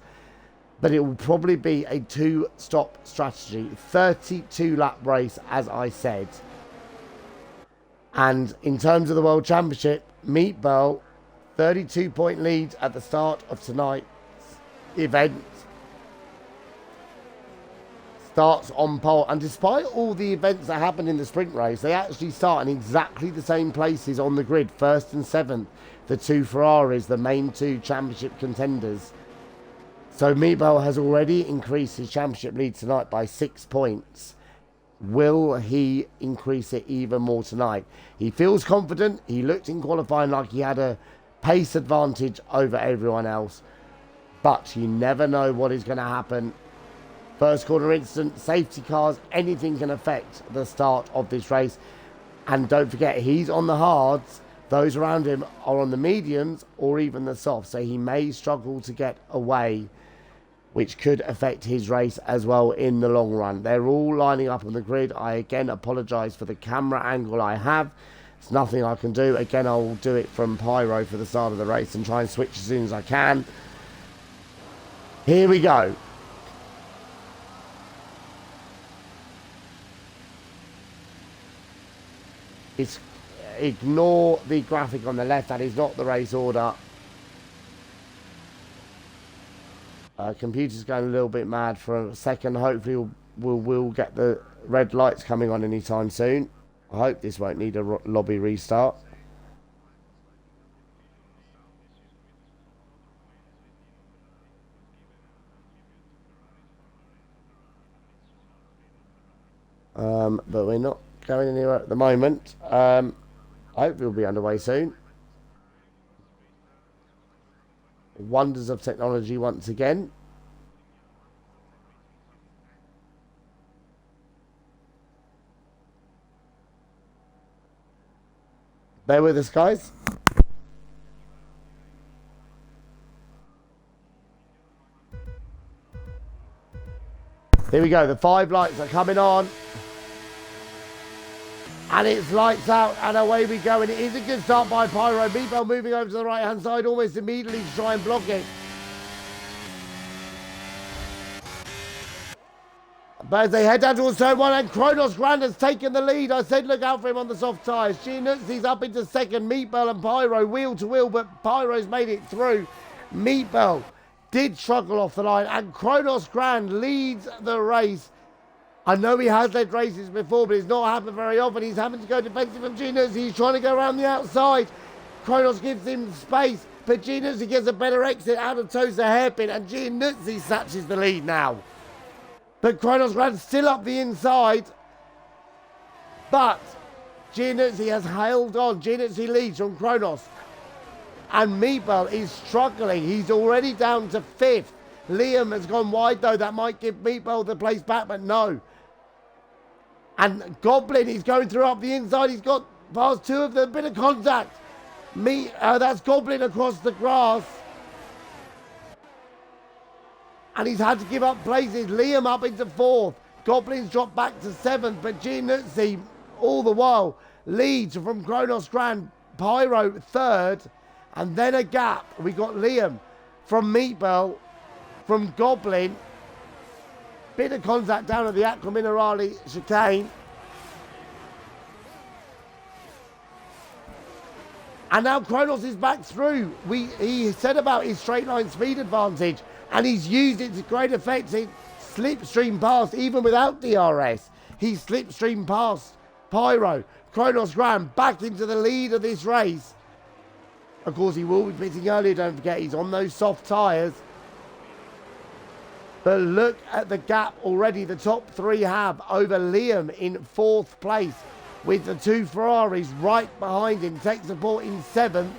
But it will probably be a two-stop strategy. 32-lap race, as I said. And in terms of the World Championship, Meatball, 32-point lead at the start of tonight's event. Starts on pole, and despite all the events that happen in the sprint race, they actually start in exactly the same places on the grid, first and seventh, the two Ferraris, the main two championship contenders. So Meatball has already increased his championship lead tonight by 6 points. Will he increase it even more tonight? He feels confident. He looked in qualifying like he had a pace advantage over everyone else, but you never know what is going to happen. First corner incident, safety cars, anything can affect the start of this race. And don't forget, he's on the hards. Those around him are on the mediums or even the softs. So he may struggle to get away, which could affect his race as well in the long run. They're all lining up on the grid. I again apologise for the camera angle I have. It's nothing I can do. Again, I'll do it from Pyro for the start of the race and try and switch as soon as I can. Here we go. Ignore the graphic on the left. That is not the race order. Computer's going a little bit mad for a second. Hopefully we'll get the red lights coming on anytime soon. I hope this won't need a lobby restart. But we're not going anywhere at the moment. I hope we'll be underway soon. Wonders of technology once again. Bear with us, guys. Here we go. The 5 lights are coming on. And it's lights out, and away we go. And it is a good start by Pyro. Meatball moving over to the right-hand side almost immediately to try and block it. But as they head down towards turn 1, and Kronos Grand has taken the lead. I said look out for him on the soft tyres. Gianuzzi's up into second. Meatball and Pyro wheel to wheel, but Pyro's made it through. Meatball did struggle off the line, and Kronos Grand leads the race. I know he has led races before, but it's not happened very often. He's having to go defensive from Gianuzzi. He's trying to go around the outside. Kronos gives him space, but Gianuzzi gets a better exit out of Tosa hairpin, and Gianuzzi snatches the lead now. But Kronos Grand's still up the inside. But Gianuzzi has held on. Gianuzzi leads from Kronos. And Meatball is struggling. He's already down to 5th. Liam has gone wide, though. That might give Meatball the place back, but no. And Goblin is going through up the inside. He's got past 2 of them. Bit of contact. That's Goblin across the grass. And he's had to give up places. Liam up into 4th. Goblin's dropped back to 7th. But Gianuzzi, all the while, leads from Kronos Grand. Pyro 3rd. And then a gap. We got Liam from Meatball, from Goblin. Bit of contact down at the Aqua Minerale chicane. And now Kronos is back through. He said about his straight line speed advantage, and he's used it to great effect. He slipstream past, even without DRS. He slipstream past Pyro. Kronos Grand back into the lead of this race. Of course, he will be pitting earlier, don't forget. He's on those soft tyres. But look at the gap already the top 3 have over Liam in 4th place, with the 2 Ferraris right behind him. Tech Support in 7th.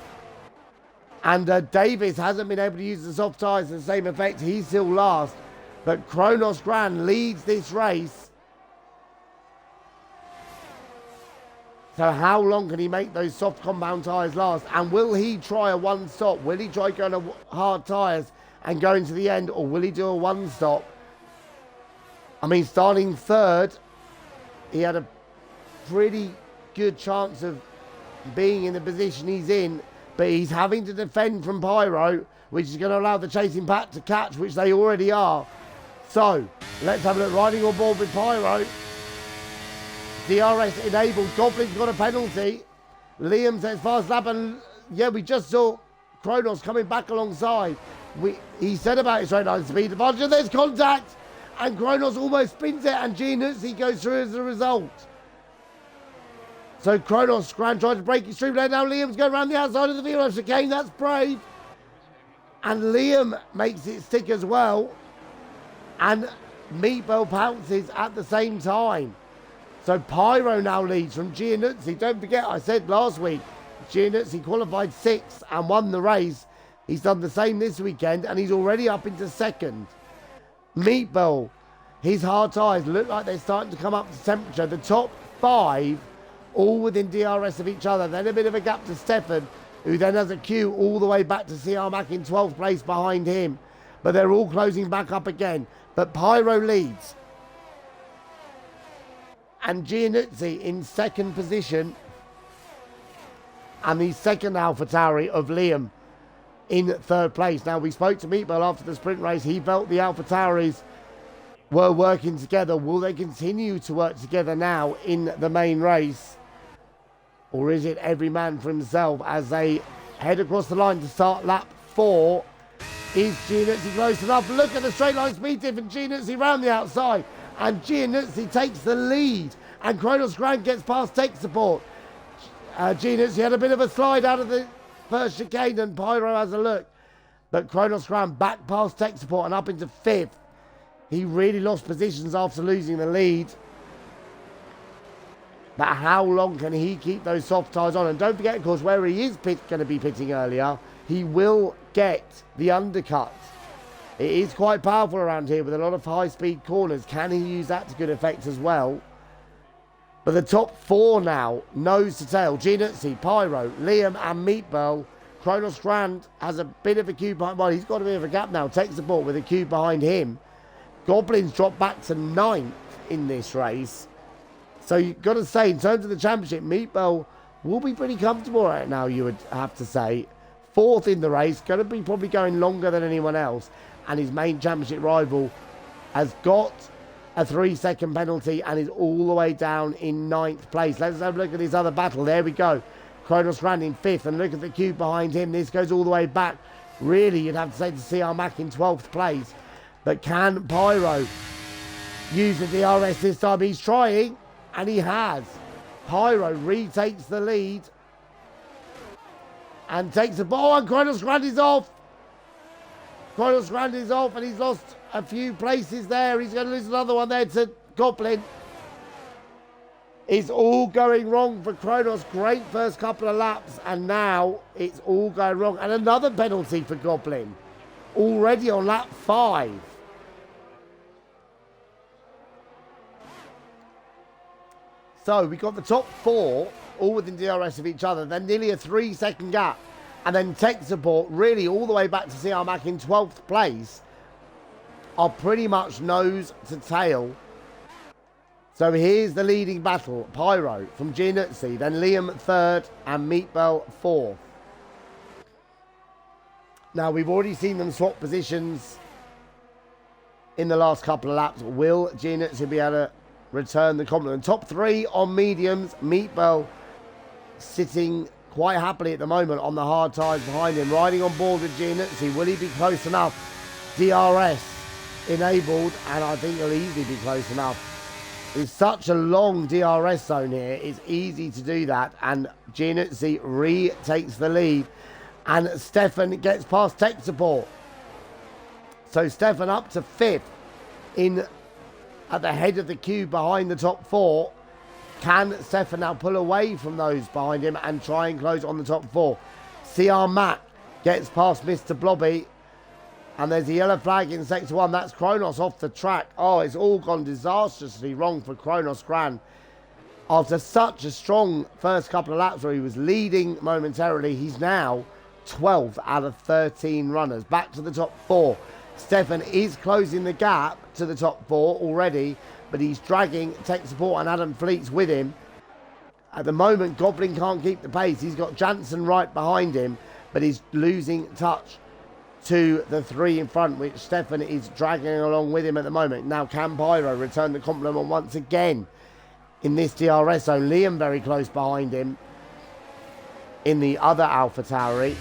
And Davis hasn't been able to use the soft tyres to the same effect. He's still last. But Kronos Grand leads this race. So how long can he make those soft compound tyres last? And will he try a one-stop? Will he try going to hard tyres and going to the end, or will he do a one-stop? I mean, starting 3rd, he had a pretty good chance of being in the position he's in, but he's having to defend from Pyro, which is going to allow the chasing pack to catch, which they already are. So, let's have a look. Riding on board with Pyro. DRS enabled. Goblin's got a penalty. Liam says fast lap, and yeah, we just saw Kronos coming back alongside. He said about his straight line speed advantage. There's contact, and Kronos almost spins it, and Gianuzzi goes through as a result. So Kronos Grand tried to break his stream lane. Now Liam's going around the outside of the Vero chicane. That's brave. And Liam makes it stick as well. And Meatball pounces at the same time. So Pyro now leads from Gianuzzi. Don't forget, I said last week, Gianuzzi qualified 6th and won the race. He's done the same this weekend, and he's already up into 2nd. Meatball, his hard tyres look like they're starting to come up to temperature. The top 5, all within DRS of each other. Then a bit of a gap to Stefan, who then has a queue all the way back to CR Mac in 12th place behind him. But they're all closing back up again. But Pyro leads. And Gianuzzi in 2nd position. And the 2nd AlphaTauri of Liam in 3rd place. Now, we spoke to Meatball after the sprint race. He felt the AlphaTauris were working together. Will they continue to work together now in the main race? Or is it every man for himself as they head across the line to start lap 4 Is Giannuzzi close enough? Look at the straight line speed difference. Giannuzzi round the outside. And Giannuzzi takes the lead. And Kronos Grand gets past tech support. Giannuzzi had a bit of a slide out of the first chicane and Pyro has a look. But Kronos Grand back past tech support and up into 5th. He really lost positions after losing the lead. But how long can he keep those soft tyres on? And don't forget, of course, where he is going to be pitting earlier, he will get the undercut. It is quite powerful around here with a lot of high-speed corners. Can he use that to good effect as well? But the top 4 now, nose to tail. Giannuzzi, Pyro, Liam and Meatball. Kronos Grand has a bit of a queue behind. Well, he's got a bit of a gap now. Tech support with a queue behind him. Goblins drop back to 9th in this race. So you've got to say, in terms of the championship, Meatball will be pretty comfortable right now, you would have to say. 4th in the race, going to be probably going longer than anyone else. And his main championship rival has got a 3-second penalty and is all the way down in 9th place. Let's have a look at this other battle. There we go. Kronos Grand in 5th, and look at the queue behind him. This goes all the way back. Really, you'd have to say to CR Mac in 12th place. But can Pyro use the DRS this time? He's trying, and he has. Pyro retakes the lead and takes the ball, and Kronos Grand is off. Kronos Grand is off, and he's lost a few places there. He's going to lose another one there to Goblin. It's all going wrong for Kronos. Great first couple of laps, and now it's all going wrong. And another penalty for Goblin. Already on lap 5. So we got the top 4 all within DRS of each other. Then nearly a 3-second gap. And then tech support really all the way back to CR Mac in 12th place are pretty much nose to tail. So here's the leading battle. Pyro from Giannuzzi, then Liam 3rd and Meatball 4th. Now we've already seen them swap positions in the last couple of laps. Will Giannuzzi be able to return the compliment? Top 3 on mediums. Meatball sitting quite happily at the moment on the hard tyres behind him. Riding on board with Giannuzzi. Will he be close enough? DRS enabled, and I think he'll easily be close enough. It's such a long DRS zone here. It's easy to do that. And Giannuzzi retakes the lead. And Stefan gets past tech support. So Stefan up to 5th in at the head of the queue behind the top 4. Can Stefan now pull away from those behind him and try and close on the top 4? CR Mac gets past Mr. Blobby. And there's a yellow flag in sector 1. That's Kronos off the track. Oh, it's all gone disastrously wrong for Kronos Grand. After such a strong first couple of laps where he was leading momentarily, he's now 12th out of 13 runners. Back to the top 4. Stefan is closing the gap to the top 4 already, but he's dragging tech support and Adam Fleets with him. At the moment, Goblin can't keep the pace. He's got Jansen right behind him, but he's losing touch to the 3 in front, which Stefan is dragging along with him at the moment. Now can Pyro return the compliment once again in this DRS zone? Liam very close behind him in the other Alpha Tauri.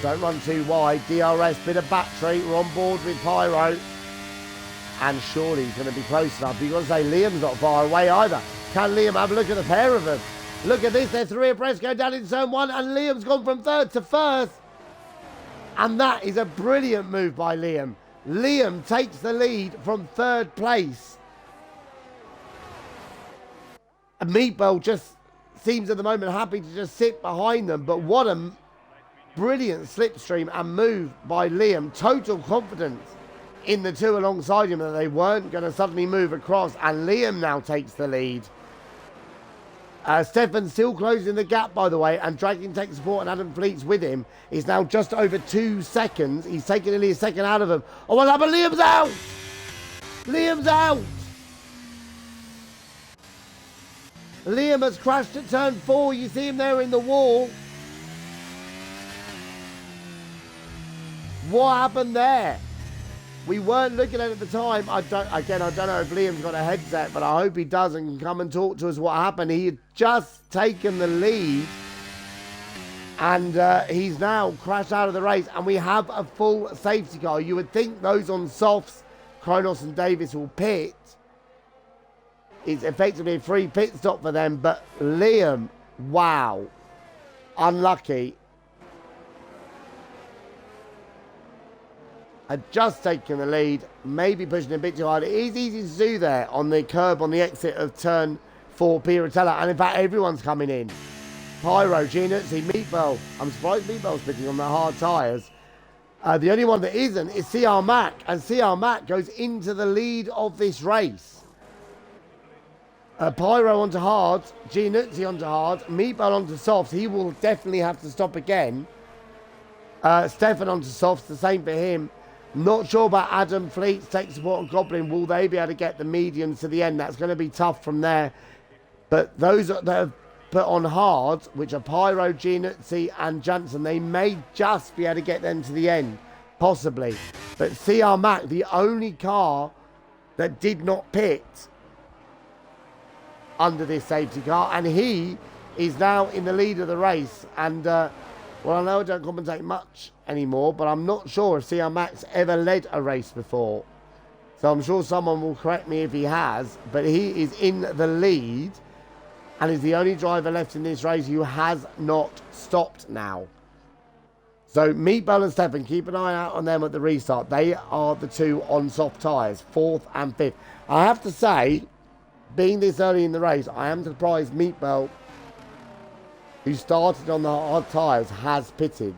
Don't run too wide. DRS, bit of battery. We're on board with Pyro. And surely he's going to be close enough. You've got to say Liam's not far away either. Can Liam have a look at the pair of them? Look at this. They're 3 abreast going down in zone 1. And Liam's gone from 3rd to 1st. And that is a brilliant move by Liam. Liam takes the lead from 3rd place. And Meatball just seems at the moment happy to just sit behind them. But what a brilliant slipstream and move by Liam. Total confidence in the 2 alongside him that they weren't going to suddenly move across. And Liam now takes the lead. Stefan still closing the gap, by the way, and dragging tech support and Adam Fleets with him. He's now just over 2 seconds. He's taken nearly a second out of him. Oh, well, but Liam's out! Liam's out! Liam has crashed at turn 4. You see him there in the wall. What happened there? We weren't looking at it at the time. I don't know if Liam's got a headset, but I hope he does and can come and talk to us what happened. He had just taken the lead And he's now crashed out of the race, and we have a full safety car. You would think those on softs, Kronos and Davis, will pit. It's effectively a free pit stop for them, but Liam, wow, unlucky. Had just taken the lead, maybe pushing a bit too hard. It is easy to do there on the curb on the exit of turn 4 Piratella, and in fact everyone's coming in. Pyro, Gianuzzi, Meatball. I'm surprised Meatball's pitting on the hard tyres. The only one that isn't is CR Mac, and CR Mac goes into the lead of this race. Pyro onto hard, Gianuzzi onto hard, Meatball onto softs. He will definitely have to stop again. Stefan onto softs, the same for him. Not sure about Adam, Fleets, Take Support and Goblin. Will they be able to get the mediums to the end? That's going to be tough from there. But those that have put on hard, which are Pyro, Gianuzzi and Jansen, they may just be able to get them to the end. Possibly. But CR Mac, the only car that did not pit under this safety car, and he is now in the lead of the race. And well, I know I don't commentate much anymore, but I'm not sure if CR Mac's ever led a race before, so I'm sure someone will correct me if he has. But he is in the lead and is the only driver left in this race who has not stopped now. So Meatball and Stefan, keep an eye out on them at the restart. They are the two on soft tyres, 4th and 5th. I have to say, being this early in the race, I am surprised Meatball, who started on the hard tyres, has pitted.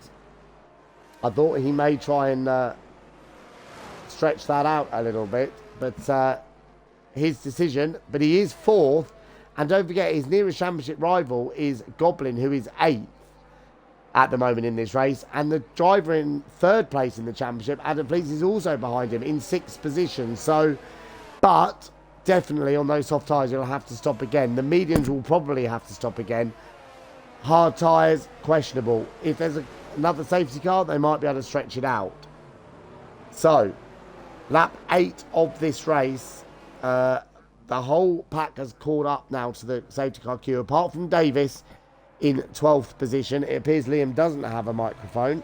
I thought he may try and stretch that out a little bit, but his decision. But he is 4th, and don't forget his nearest championship rival is Goblin, who is 8th at the moment in this race, and the driver in 3rd place in the championship, Adam Fleets, is also behind him in 6th position. So, but definitely on those soft tyres, you'll have to stop again. The mediums will probably have to stop again. Hard tyres, questionable. If there's another safety car, they might be able to stretch it out. So, lap 8 of this race, the whole pack has caught up now to the safety car queue, apart from Davis in 12th position. It appears Liam doesn't have a microphone,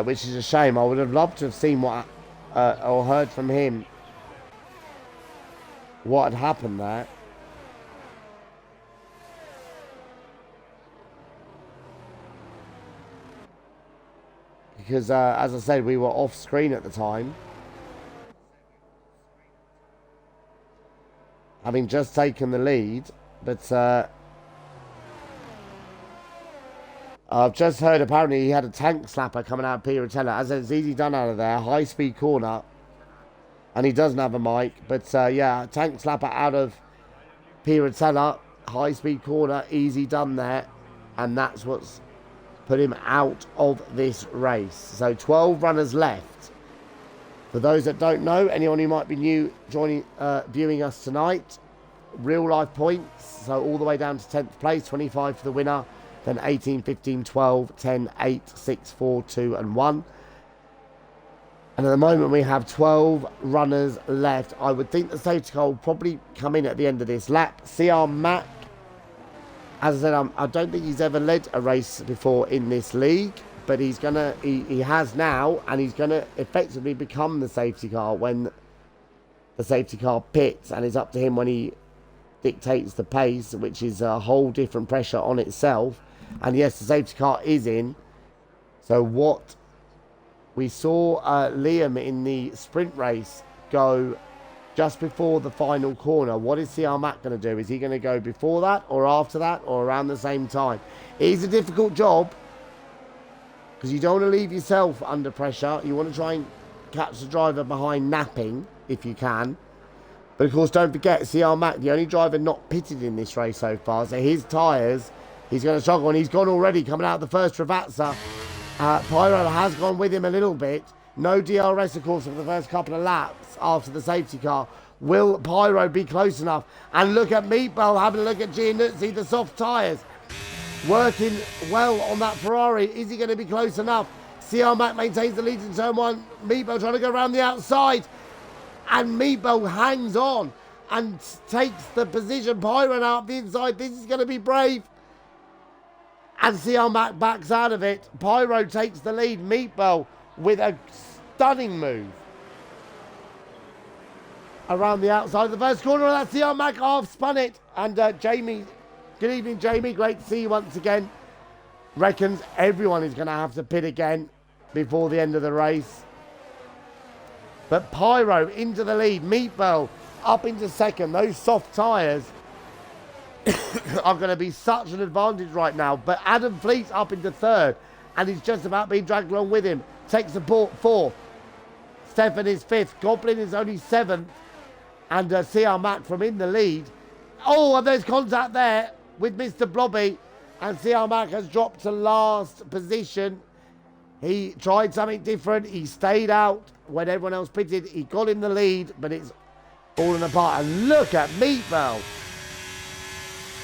which is a shame. I would have loved to have seen what or heard from him what had happened there. Because, as I said, we were off screen at the time, having just taken the lead. But I've just heard apparently he had a tank slapper coming out of Piratella. As it's easy done out of there, high speed corner, and he doesn't have a mic. But yeah, tank slapper out of Piratella, high speed corner, easy done there, and that's what's put him out of this race. So 12 runners left. For those that don't know, anyone who might be new joining, viewing us tonight, real life points. So all the way down to 10th place, 25 for the winner, then 18, 15, 12, 10, 8, 6, 4, 2 and 1. And at the moment we have 12 runners left. I would think the safety car will probably come in at the end of this lap. CR Mac, as I said, I don't think he's ever led a race before in this league, but he has now, and he's gonna effectively become the safety car when the safety car pits, and it's up to him when he dictates the pace, which is a whole different pressure on itself. And yes, the safety car is in. So what we saw Liam in the sprint race go just before the final corner. What is CR Mac going to do? Is he going to go before that or after that or around the same time? It is a difficult job because you don't want to leave yourself under pressure. You want to try and catch the driver behind napping if you can. But of course, don't forget, CR Mac, the only driver not pitted in this race so far. So his tyres, he's going to struggle, and he's gone already coming out of the first Travazza. Pyro has gone with him a little bit. No DRS, of course, for the first couple of laps after the safety car. Will Pyro be close enough? And look at Meatball having a look at Gianuzzi, the soft tyres. Working well on that Ferrari. Is he going to be close enough? CR Mac maintains the lead in turn 1. Meatball trying to go around the outside. And Meatball hangs on and takes the position. Pyro now up the inside. This is going to be brave. And CR Mac backs out of it. Pyro takes the lead. Meatball with a stunning move around the outside of the first corner. And that's CR Mac half spun it. And Jamie, good evening, Jamie. Great to see you once again. Reckons everyone is going to have to pit again before the end of the race. But Pyro into the lead. Meatball up into second. Those soft tyres are going to be such an advantage right now. But Adam Fleet's up into third, and he's just about being dragged along with him. Tech Support fourth. Stefan is fifth. Goblin is only seventh. And CR Mac from in the lead. Oh, and there's contact there with Mr. Blobby. And CR Mac has dropped to last position. He tried something different. He stayed out when everyone else pitted. He got in the lead, but it's falling apart. And look at Meatball.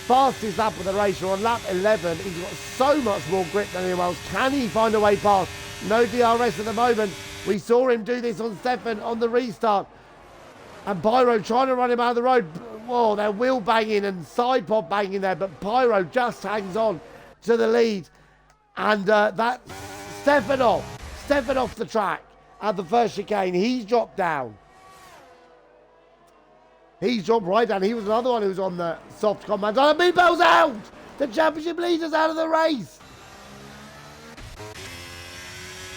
Fastest lap of the race. We're on lap 11. He's got so much more grip than anyone else. Can he find a way past? No DRS at the moment. We saw him do this on Stefan on the restart. And Pyro trying to run him out of the road. Whoa, they're wheel banging and side pod banging there. But Pyro just hangs on to the lead. And that's Stefan off the track at the first chicane. He's dropped down. He's dropped right down. He was another one who was on the soft compound. And Meatball's out! The championship leader's out of the race.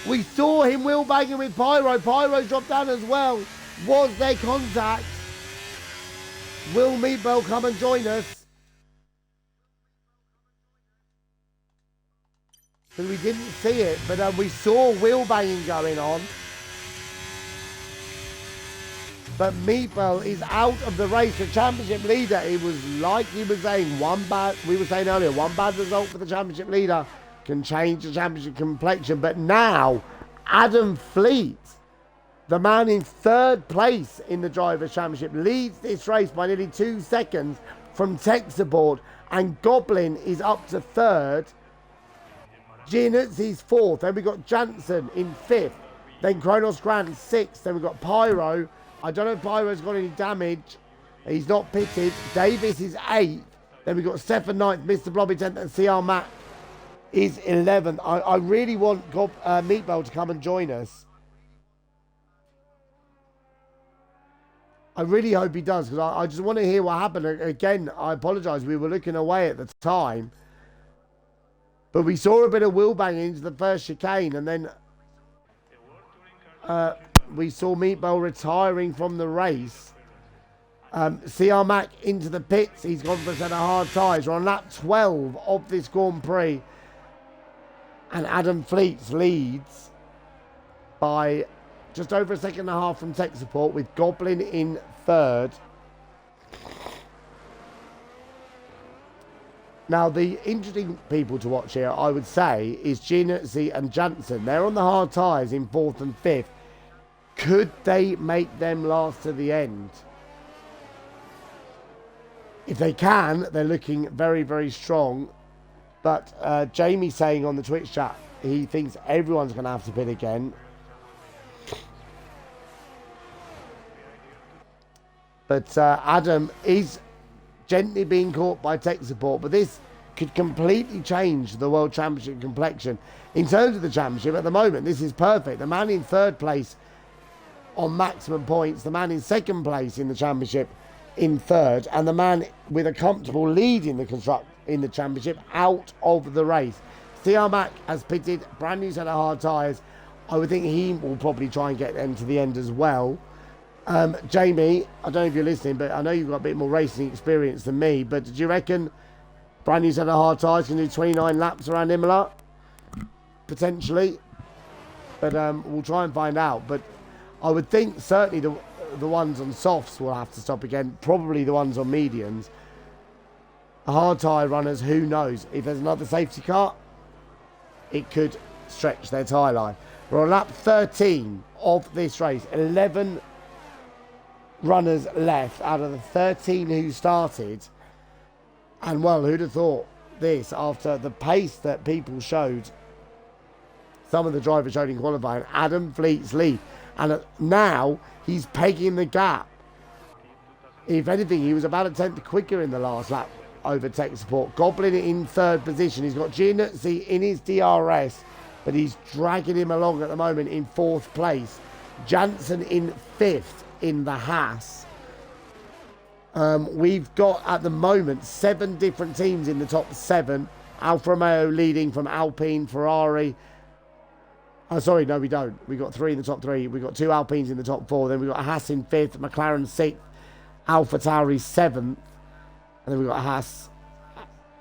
We saw him wheel banging with Pyro. Pyro's dropped down as well. Was there contact? Will Meatball come and join us? Because we didn't see it, but we saw wheel banging going on. But Meatball is out of the race. The championship leader, it was like he was saying, we were saying earlier, one bad result for the championship leader can change the championship complexion. But now, Adam Fleet, the man in third place in the Drivers' Championship, leads this race by nearly 2 seconds from Tech Support. And Goblin is up to third. Gianuzzi's fourth. Then we've got Jansen in fifth. Then Kronos Grant sixth. Then we've got Pyro. I don't know if Pyro's got any damage. He's not pitted. Davis is eighth. Then we've got Stefan ninth. Mr. Blobby 10th. And CR Mac is 11th. I really want Meatball to come and join us. I really hope he does, because I just want to hear what happened. Again, I apologise. We were looking away at the time. But we saw a bit of wheel banging into the first chicane, and then we saw Meatball retiring from the race. CR Mac into the pits. He's gone for a set of hard tyres. We're on lap 12 of this Grand Prix. And Adam Fleets leads by just over a second and a half from Tech Support, with Goblin in third. Now, the interesting people to watch here, I would say, is Gianuzzi and Jansen. They're on the hard tyres in fourth and fifth. Could they make them last to the end? If they can, they're looking very, very strong. But Jamie saying on the Twitch chat, he thinks everyone's going to have to pit again. But Adam is gently being caught by Tech Support. But this could completely change the World Championship complexion. In terms of the championship, at the moment, this is perfect. The man in third place on maximum points, the man in second place in the championship in third, and the man with a comfortable lead in the championship out of the race. CR Mac has pitted, brand new set of hard tyres. I would think he will probably try and get them to the end as well. Jamie, I don't know if you're listening, but I know you've got a bit more racing experience than me, but do you reckon brand new set of hard tyres can do 29 laps around Imola? Potentially. But we'll try and find out. But I would think certainly the ones on softs will have to stop again. Probably the ones on mediums. Hard tyre runners, who knows? If there's another safety car, it could stretch their tyre life. We're on lap 13 of this race. 11 runners left out of the 13 who started. And well, who'd have thought this after the pace that people showed, some of the drivers showed in qualifying, Adam Fleet's lead. And now he's pegging the gap. If anything, he was about a tenth quicker in the last lap over tech support. Goblin in third position. He's got Gianuzzi in his DRS, but he's dragging him along at the moment in fourth place. Jansen in fifth in the Haas. We've got at the moment 7 different teams in the top 7. Alfa Romeo leading from Alpine, Ferrari. Oh, sorry, no, we don't. We've got 3 in the top 3. We've got 2 Alpines in the top 4. Then we've got a Haas in 5th, McLaren 6th, AlphaTauri 7th. And then we've got a Haas,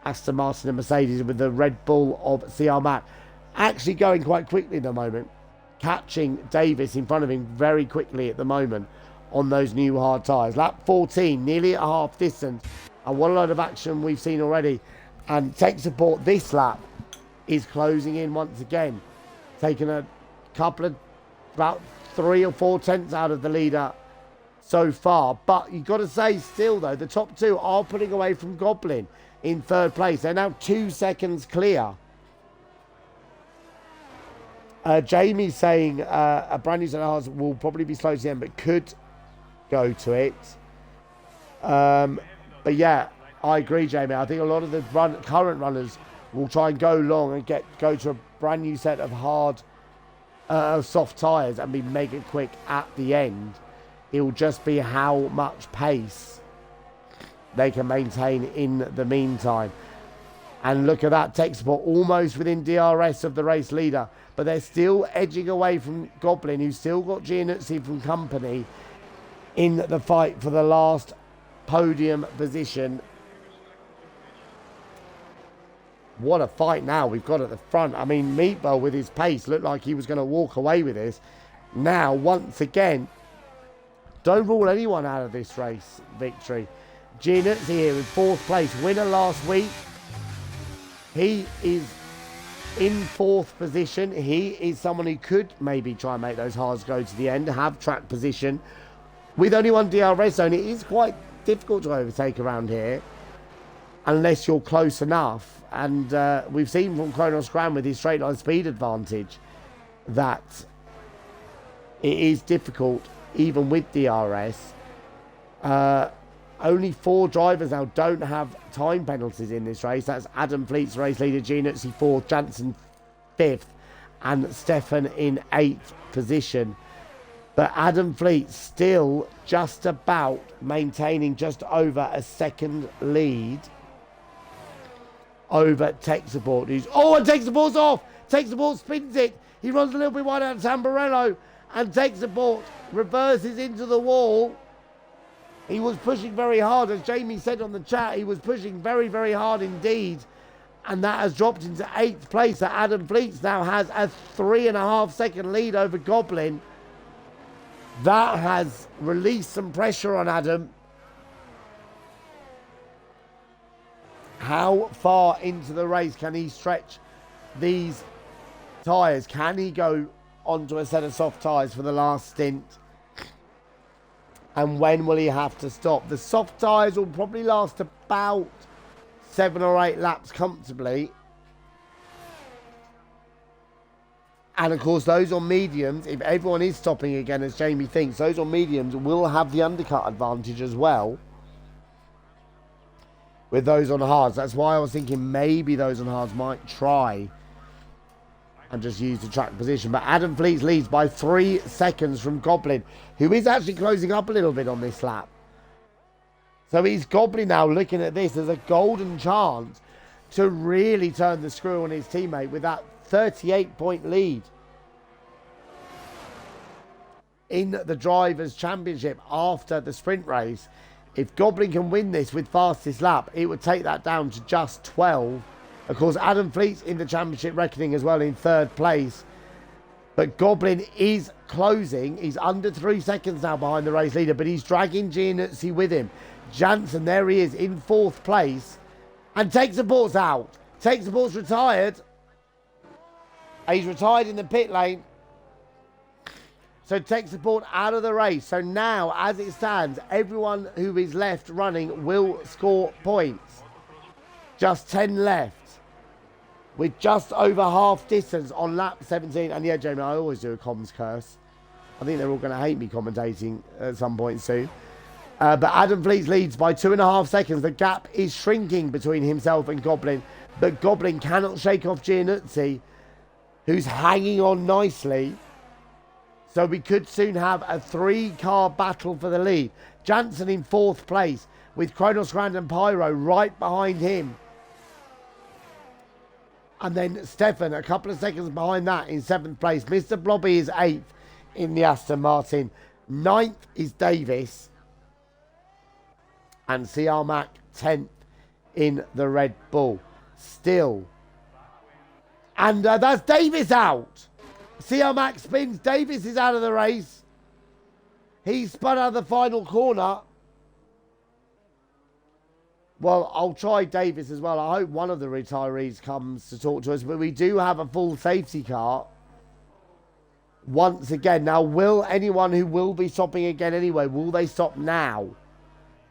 Aston Martin and Mercedes with the Red Bull of CR Mac. Actually going quite quickly at the moment. Catching Davis in front of him very quickly at the moment on those new hard tyres. Lap 14, nearly at half distance. And what a load of action we've seen already. And tech support this lap is closing in once again. Taking a couple of, about 3 or 4 tenths out of the leader so far. But you've got to say still though, the top 2 are putting away from Goblin in third place. They're now 2 seconds clear. Jamie's saying a brand new set of hards will probably be slow to the end, but could go to it. But yeah, I agree, Jamie. I think a lot of the current runners will try and go long and go to a brand new set of hard, soft tyres and be mega quick at the end. It will just be how much pace they can maintain in the meantime. And look at that, tech support almost within DRS of the race leader, but they're still edging away from Goblin, who's still got Gianuzzi from company in the fight for the last podium position. What a fight now we've got at the front. I mean, Meatball with his pace looked like he was going to walk away with this. Now, once again, don't rule anyone out of this race victory. Gianuzzi here in 4th place, winner last week. He is in 4th position. He is someone who could maybe try and make those hards go to the end, have track position. With only 1 DRS zone, it is quite difficult to overtake around here unless you're close enough. And we've seen from Kronos Gran with his straight line speed advantage that it is difficult even with DRS. Only 4 drivers now don't have time penalties in this race. That's Adam Fleet's race leader, Gianuzzi 4th, Jansen 5th, and Stefan in 8th position. But Adam Fleet still just about maintaining just over a second lead over tech support. And tech support's off! Tech support spins it. He runs a little bit wide out of Tamburello, and tech support reverses into the wall. He was pushing very hard, as Jamie said on the chat. He was pushing very, very hard indeed. And that has dropped into 8th place. So Adam Fleets now has a 3.5 second lead over Goblin. That has released some pressure on Adam. How far into the race can he stretch these tyres? Can he go onto a set of soft tyres for the last stint? And when will he have to stop? The soft tyres will probably last about 7 or 8 laps comfortably. And of course, those on mediums, if everyone is stopping again, as Jamie thinks, those on mediums will have the undercut advantage as well with those on hards. That's why I was thinking maybe those on hards might try and just use the track position. But Adam Fleets leads by 3 seconds from Goblin, who is actually closing up a little bit on this lap. So he's Goblin now looking at this as a golden chance to really turn the screw on his teammate with that 38-point lead in the Drivers' Championship after the sprint race. If Goblin can win this with fastest lap, it would take that down to just 12. Of course, Adam Fleet's in the championship reckoning as well in 3rd place. But Goblin is closing. He's under 3 seconds now behind the race leader, but he's dragging Gianuzzi with him. Jansen, there he is in 4th place. And Tech Support's out. Tech Support's retired. He's retired in the pit lane. So Tech Support out of the race. So now, as it stands, everyone who is left running will score points. Just 10 left. With just over half distance on lap 17. And yeah, Jamie, I always do a comms curse. I think they're all going to hate me commentating at some point soon. But Adam Fleets leads by 2.5 seconds. The gap is shrinking between himself and Goblin. But Goblin cannot shake off Giannuzzi, who's hanging on nicely. So we could soon have a 3-car battle for the lead. Jansen in 4th place with Kronos Grand and Pyro right behind him. And then Stefan a couple of seconds behind that in 7th place. Mr. Blobby is 8th in the Aston Martin. 9th is Davis. And CR Mac 10th in the Red Bull. Still. And that's Davis out. CR Mac spins. Davis is out of the race. He's spun out of the final corner. Well, I'll try Davis as well. I hope one of the retirees comes to talk to us. But we do have a full safety car. Once again. Now, will anyone who will be stopping again anyway, will they stop now?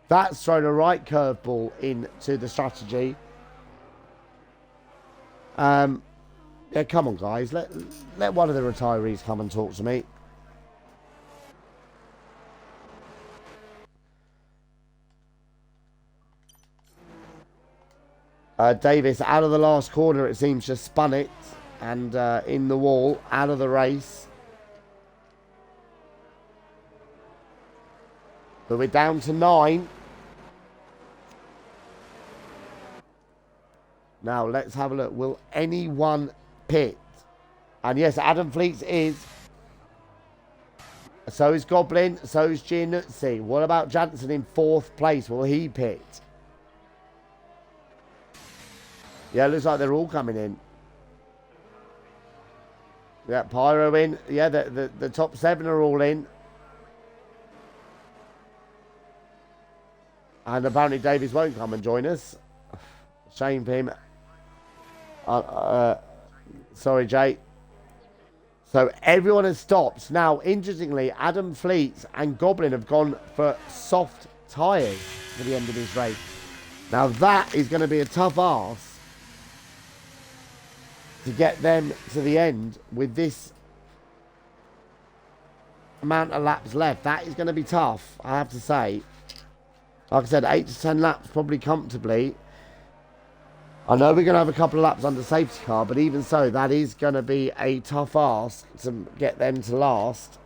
That's thrown a right curveball into the strategy. Yeah, come on, guys. Let one of the retirees come and talk to me. Davis out of the last corner, it seems, just spun it. And in the wall, out of the race. But we're down to 9. Now, let's have a look. Will anyone pit? And yes, Adam Fleets is. So is Goblin. So is Giannuzzi. What about Jansen in 4th place? Will he pit? Yeah, looks like they're all coming in. Yeah, Pyro in. Yeah, the top 7 are all in. And apparently Davies won't come and join us. Shame for him. Sorry, Jay. So everyone has stopped. Now, interestingly, Adam Fleets and Goblin have gone for soft tyres for the end of this race. Now, that is going to be a tough ask to get them to the end with this amount of laps left. That is going to be tough, I have to say. Like I said, 8 to 10 laps probably comfortably. I know we're going to have a couple of laps under safety car, but even so, that is going to be a tough ask to get them to last.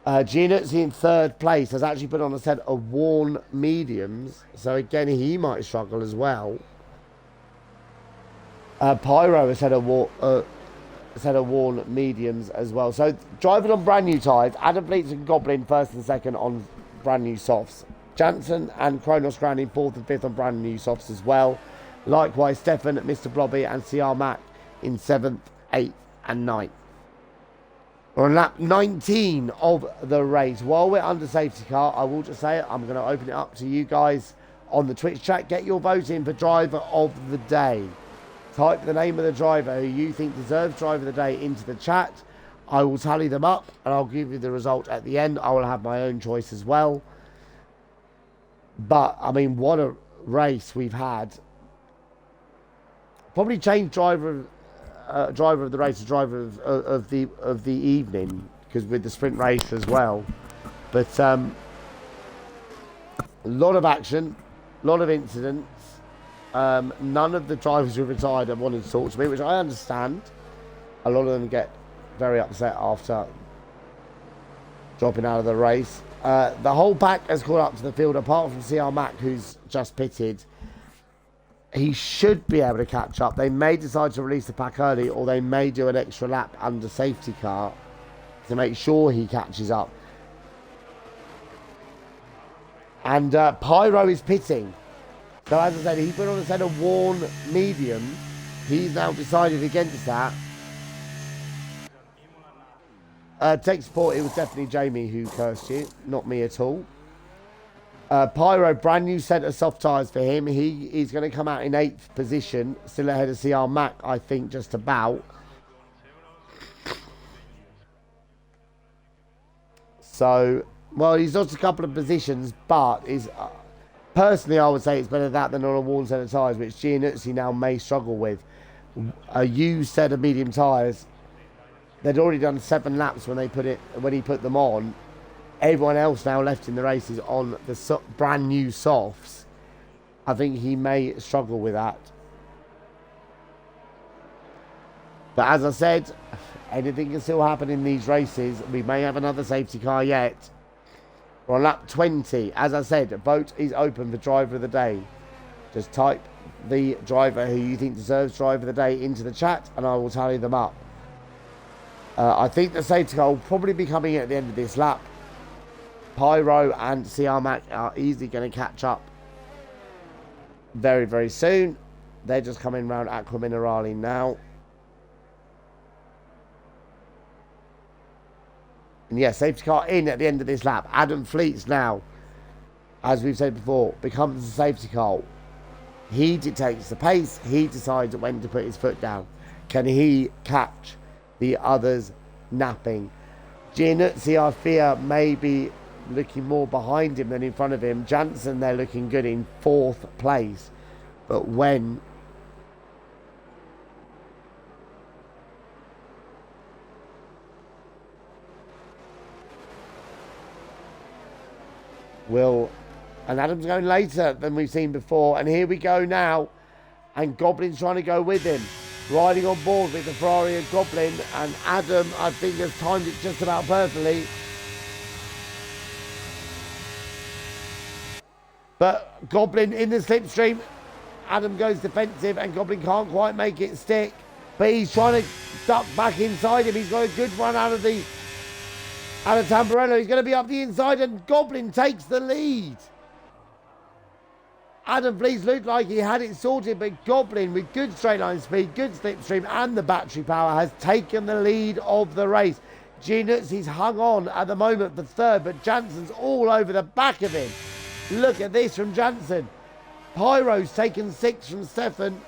Giannuzzi in 3rd place has actually put on a set of worn mediums, so again, he might struggle as well. Pyro has had a worn mediums as well. So driving on brand new tyres, Adam Fleets and Goblin 1st and 2nd on brand new softs. Jansen and Kronos Grand in 4th and 5th on brand new softs as well. Likewise, Stefan, Mr. Blobby and CR Mac in 7th, 8th and 9th. We're on lap 19 of the race. While we're under safety car, I will just say it, I'm going to open it up to you guys on the Twitch chat. Get your vote in for driver of the day. Type the name of the driver who you think deserves driver of the day into the chat. I will tally them up and I'll give you the result at the end. I will have my own choice as well. But, I mean, what a race we've had. Probably change driver of the race to driver of the evening, because with the sprint race as well. But a lot of action, a lot of incidents. None of the drivers who retired have wanted to talk to me, which I understand. A lot of them get very upset after dropping out of the race. The whole pack has caught up to the field, apart from CR Mac, who's just pitted. He should be able to catch up. They may decide to release the pack early, or they may do an extra lap under safety car to make sure he catches up. And Pyro is pitting. So as I said, he put on a set of worn medium. He's now decided against that. Tech support, it was definitely Jamie who cursed you, not me at all. Pyro, brand new set of soft tyres for him. He is going to come out in 8th position, still ahead of CR Mac, I think, just about. So, well, he's lost a couple of positions, but is personally, I would say it's better that than on a worn set of tyres, which Giannuzzi now may struggle with. A used set of medium tyres. They'd already done 7 laps when he put them on. everyone else now left in the race is on the brand new softs, I think he may struggle with that. But as I said, anything can still happen in these races. We may have another safety car yet. We're on lap 20. As I said, vote is open for driver of the day. Just type the driver who you think deserves driver of the day into the chat and I will tally them up. I think the safety car will probably be coming at the end of this lap. Pyro and CR Mac are easily going to catch up very, very soon. They're just coming round Aqua Minerale now. And yeah, safety car in at the end of this lap. Adam Fleets now, as we've said before, becomes the safety car. He dictates the pace. He decides when to put his foot down. Can he catch the others napping? Gianuzzi, I fear, may be looking more behind him than in front of him. Jansen, they're looking good in 4th place. But when will... And Adam's going later than we've seen before. And here we go now. And Goblin's trying to go with him. Riding on board with the Ferrari and Goblin. And Adam, I think, has timed it just about perfectly. But Goblin in the slipstream. Adam goes defensive and Goblin can't quite make it stick. But he's trying to duck back inside him. He's got a good run out of Tamburello. He's going to be up the inside and Goblin takes the lead. Adam Fleets looked like he had it sorted, but Goblin, with good straight line speed, good slipstream and the battery power, has taken the lead of the race. Gianuzzi's hung on at the moment for 3rd, but Jansen's all over the back of him. Look at this from Jansen. Pyro's taken 6th from Stefan.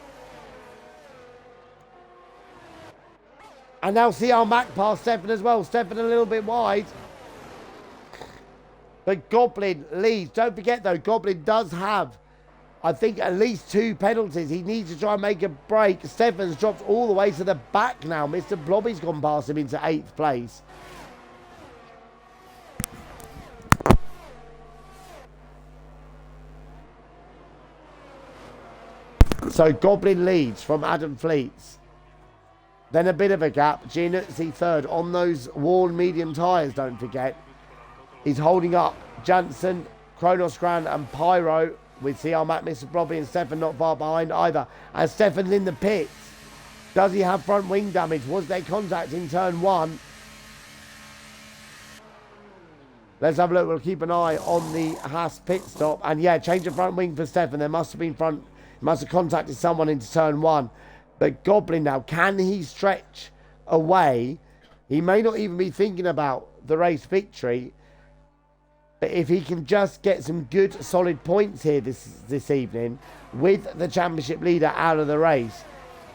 And now CR Mac past Stefan as well. Stefan a little bit wide. But Goblin leads. Don't forget though, Goblin does have, I think, at least 2 penalties. He needs to try and make a break. Stefan's dropped all the way to the back now. Mr. Blobby's gone past him into 8th place. So Goblin leads from Adam Fleets. Then a bit of a gap. Gianuzzi 3rd on those worn medium tyres, don't forget. He's holding up Jansen, Kronos Grand and Pyro with CR Mac, Mr. Blobby and Stefan not far behind either. And Stefan's in the pits. Does he have front wing damage? Was there contact in turn 1? Let's have a look. We'll keep an eye on the Haas pit stop. And yeah, change of front wing for Stefan. There must have been must have contacted someone into turn 1. But Goblin now, can he stretch away? He may not even be thinking about the race victory. But if he can just get some good solid points here this evening with the championship leader out of the race,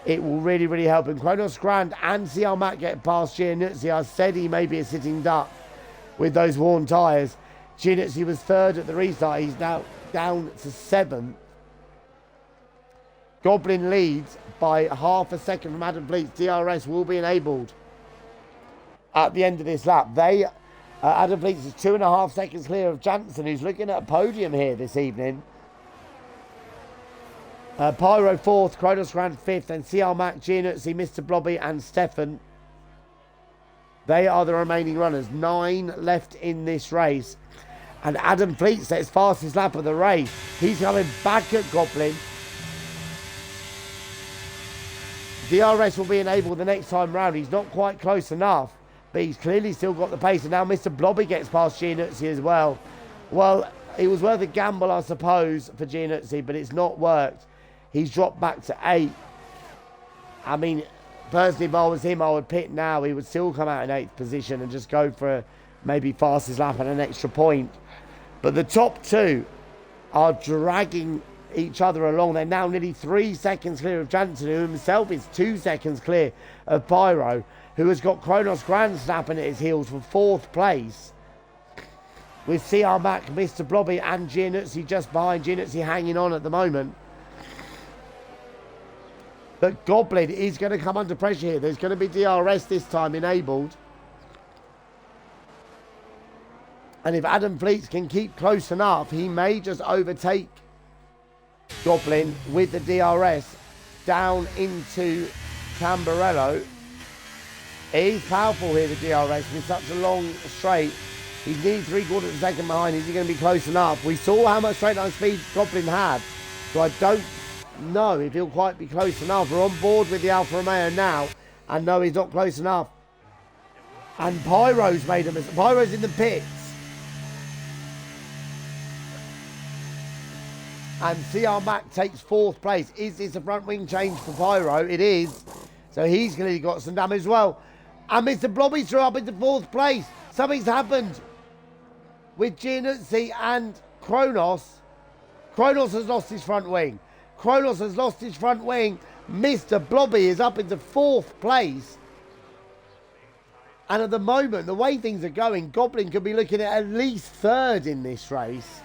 it will really, really help him. Kronos Grand and CR Mac get past Gianuzzi. I said he may be a sitting duck with those worn tyres. Gianuzzi was 3rd at the restart. He's now down to 7th. Goblin leads by half a second from Adam Fleets. DRS will be enabled at the end of this lap. Adam Fleets is 2.5 seconds clear of Jansen, who's looking at a podium here this evening. Pyro 4th, Kronos Grand 5th, and CR Mac, Gianuzzi, Mr. Blobby and Stefan. They are the remaining runners. 9 left in this race. And Adam Fleets sets fastest lap of the race. He's coming back at Goblin. DRS will be enabled the next time round. He's not quite close enough, but he's clearly still got the pace. And now Mr. Blobby gets past Gianuzzi as well. Well, it was worth a gamble, I suppose, for Gianuzzi, but it's not worked. He's dropped back to 8. I mean, personally, if I was him, I would pit now. He would still come out in 8th position and just go for maybe fastest lap and an extra point. But the top 2 are dragging each other along. They're now nearly 3 seconds clear of Jansen, who himself is 2 seconds clear of Pyro, who has got Kronos Grand snapping at his heels for 4th place, with CR Mac, Mr. Blobby and Gianuzzi just behind. Gianuzzi hanging on at the moment. But Goblin is going to come under pressure here. There's going to be DRS this time enabled. And if Adam Fleets can keep close enough, he may just overtake Goblin with the DRS down into Tamburello. He's powerful here, the DRS, with such a long straight. He's nearly 3/4 of a second behind. Is he going to be close enough? We saw how much straight line speed Goblin had, so I don't know if he'll quite be close enough. We're on board with the Alfa Romeo now, and no, he's not close enough. And Pyro's made a mistake. Pyro's in the pits. And CR Mac takes 4th place. Is this a front wing change for Pyro? It is. So he's clearly got some damage as well. And Mr. Blobby's through up into 4th place. Something's happened with Giannuzzi and Kronos. Kronos has lost his front wing. Kronos has lost his front wing. Mr. Blobby is up into 4th place. And at the moment, the way things are going, Goblin could be looking at least 3rd in this race.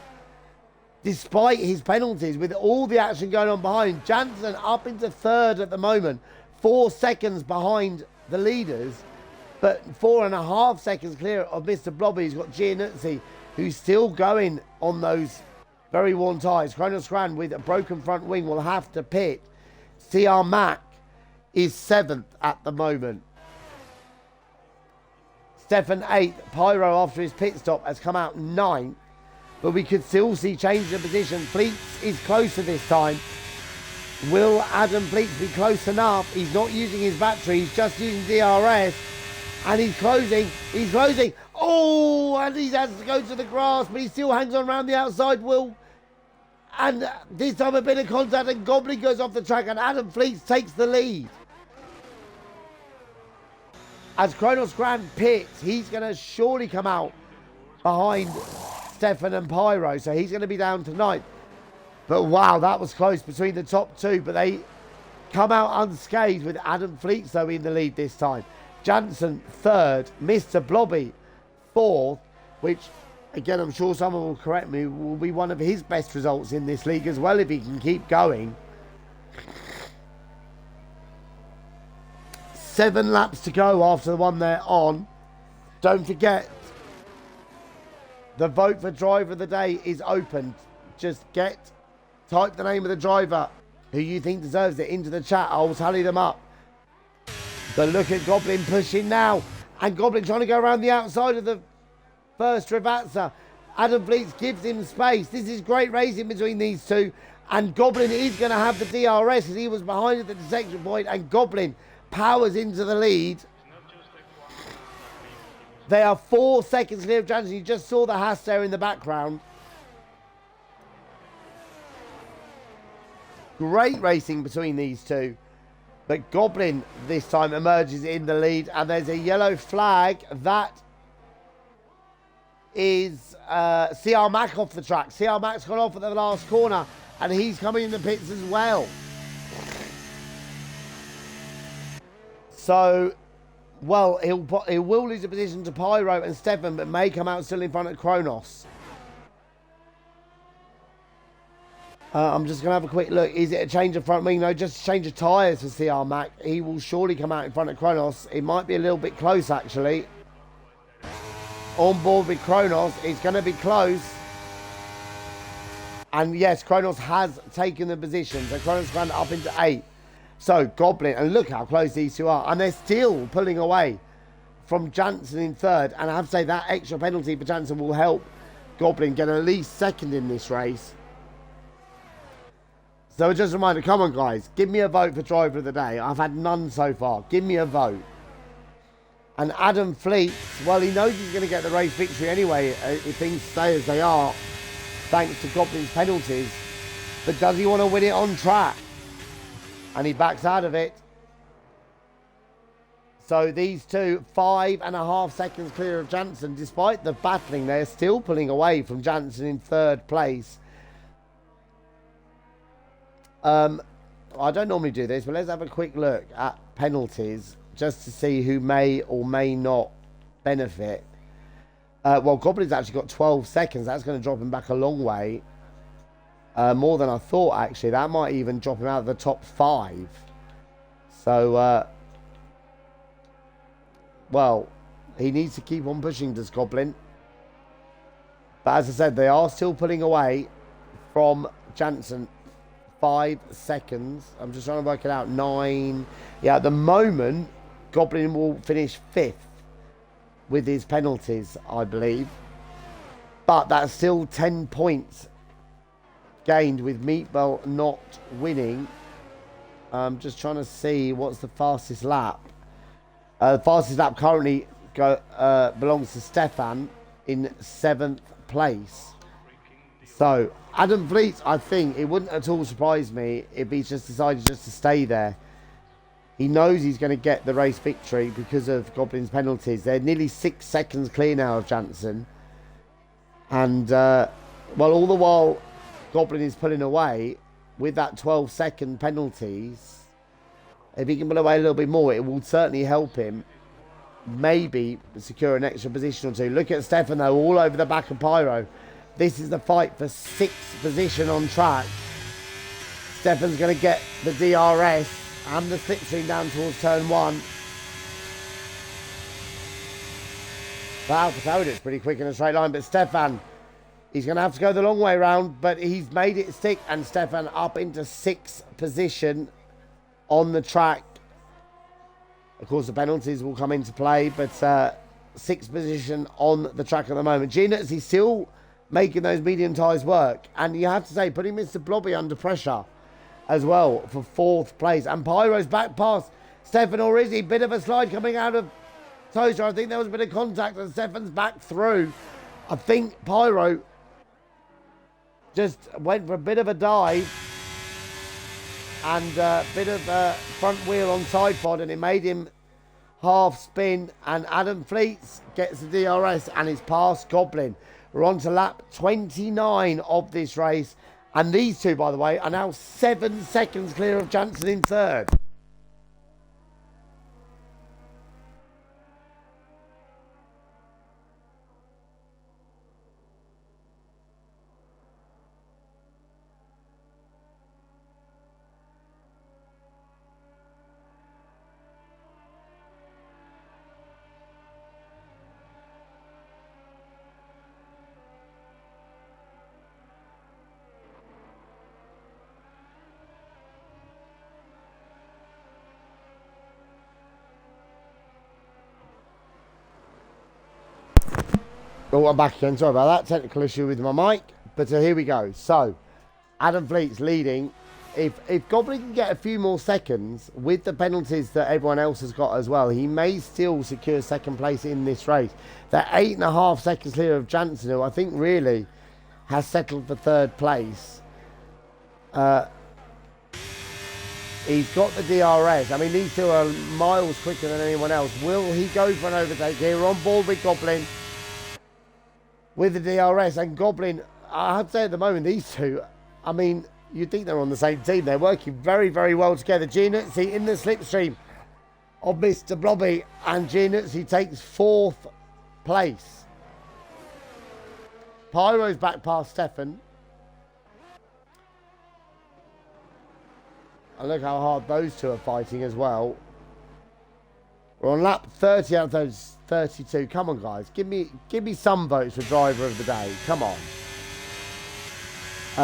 Despite his penalties, with all the action going on behind. Jansen up into 3rd at the moment. 4 seconds behind the leaders. But 4.5 seconds clear of Mr. Blobby. He's got Giannuzzi, who's still going on those very worn tyres. Kronos Grand with a broken front wing will have to pit. CR Mac is 7th at the moment. Stefan 8th. Pyro, after his pit stop, has come out 9th. But we could still see change of position. Fleets is closer this time. Will Adam Fleets be close enough? He's not using his battery. He's just using DRS. And he's closing. He's closing. Oh, and he has to go to the grass. But he still hangs on around the outside, Will. And this time a bit of contact. And Goblin goes off the track. And Adam Fleets takes the lead. As Kronos Grand pits, he's going to surely come out behind Stefan and Pyro, so he's going to be down tonight. But wow, that was close between the top 2, but they come out unscathed with Adam Fleets though in the lead this time. Jansen 3rd, Mr. Blobby 4th, which again I'm sure someone will correct me, will be one of his best results in this league as well if he can keep going. 7 laps to go after the one they're on. Don't forget, the vote for driver of the day is open. Just type the name of the driver who you think deserves it into the chat. I'll tally them up. But look at Goblin pushing now. And Goblin trying to go around the outside of the first Travazza. Adam Fleets gives him space. This is great racing between these two. And Goblin is going to have the DRS as he was behind at the detection point. And Goblin powers into the lead. They are 4 seconds clear of Jansen. You just saw the Haas there in the background. Great racing between these two. But Goblin this time emerges in the lead. And there's a yellow flag. That is CR Mac off the track. CR Mac's gone off at the last corner. And he's coming in the pits as well. So, well, he will lose a position to Pyro and Stefan, but may come out still in front of Kronos. I'm just going to have a quick look. Is it a change of front wing? No, just a change of tyres for CR Mac. He will surely come out in front of Kronos. It might be a little bit close, actually. On board with Kronos. It's going to be close. And yes, Kronos has taken the position. So Kronos going up into 8th. So Goblin, and look how close these two are. And they're still pulling away from Jansen in 3rd. And I have to say that extra penalty for Jansen will help Goblin get at least 2nd in this race. So just a reminder, come on guys, give me a vote for driver of the day. I've had none so far. Give me a vote. And Adam Fleets, well, he knows he's going to get the race victory anyway if things stay as they are, thanks to Goblin's penalties. But does he want to win it on track? And he backs out of it. So these two, 5.5 seconds clear of Jansen. Despite the battling, they're still pulling away from Jansen in 3rd place. I don't normally do this, but let's have a quick look at penalties just to see who may or may not benefit. Well, Goblin's actually got 12 seconds. That's going to drop him back a long way. More than I thought, actually. That might even drop him out of the top 5. So, well, he needs to keep on pushing, does Goblin? But as I said, they are still pulling away from Jansen. 5 seconds. I'm just trying to work it out. 9. Yeah, at the moment, Goblin will finish 5th with his penalties, I believe. But that's still 10 points gained with Meatball not winning. I'm just trying to see what's the fastest lap. The fastest lap currently belongs to Stefan in 7th place. So, Adam Fleet, I think, it wouldn't at all surprise me if he's just decided just to stay there. He knows he's going to get the race victory because of Goblin's penalties. They're nearly 6 seconds clear now of Jansen. And, well, all the while Goblin is pulling away with that 12-second penalties. If he can pull away a little bit more, it will certainly help him maybe secure an extra position or two. Look at Stefan, though, all over the back of Pyro. This is the fight for 6th position on track. Stefan's going to get the DRS and the slipstream down towards turn 1. Wow, it's pretty quick in a straight line, but Stefan, he's going to have to go the long way round, but he's made it stick, and Stefan up into 6th position on the track. Of course, the penalties will come into play, but 6th position on the track at the moment. Genius, he's still making those medium tyres work, and you have to say, putting Mr. Blobby under pressure as well for 4th place. And Pyro's back past Stefan, or is he? Bit of a slide coming out of Toaster. I think there was a bit of contact, and Stefan's back through. I think Pyro just went for a bit of a dive and a bit of a front wheel on side pod, and it made him half spin, and Adam Fleets gets the DRS and is past Goblin. We're on to lap 29 of this race, and these two, by the way, are now 7 seconds clear of Jansen in 3rd. Oh, I'm back again. Sorry about that. Technical issue with my mic. But here we go. So, Adam Fleet's leading. If Goblin can get a few more seconds with the penalties that everyone else has got as well, he may still secure 2nd place in this race. They're 8.5 seconds clear of Jansen, who I think really has settled for 3rd place. He's got the DRS. I mean, these two are miles quicker than anyone else. Will he go for an overtake here? We're on board with Goblin with the DRS, and Goblin, I have to say at the moment, these two, I mean, you'd think they're on the same team. They're working very, very well together. Gianuzzi in the slipstream of Mr. Blobby, and Gianuzzi takes 4th place. Pyro's back past Stefan. And look how hard those two are fighting as well. We're on lap 30 out of those 32. Come on, guys. Give me some votes for driver of the day. Come on.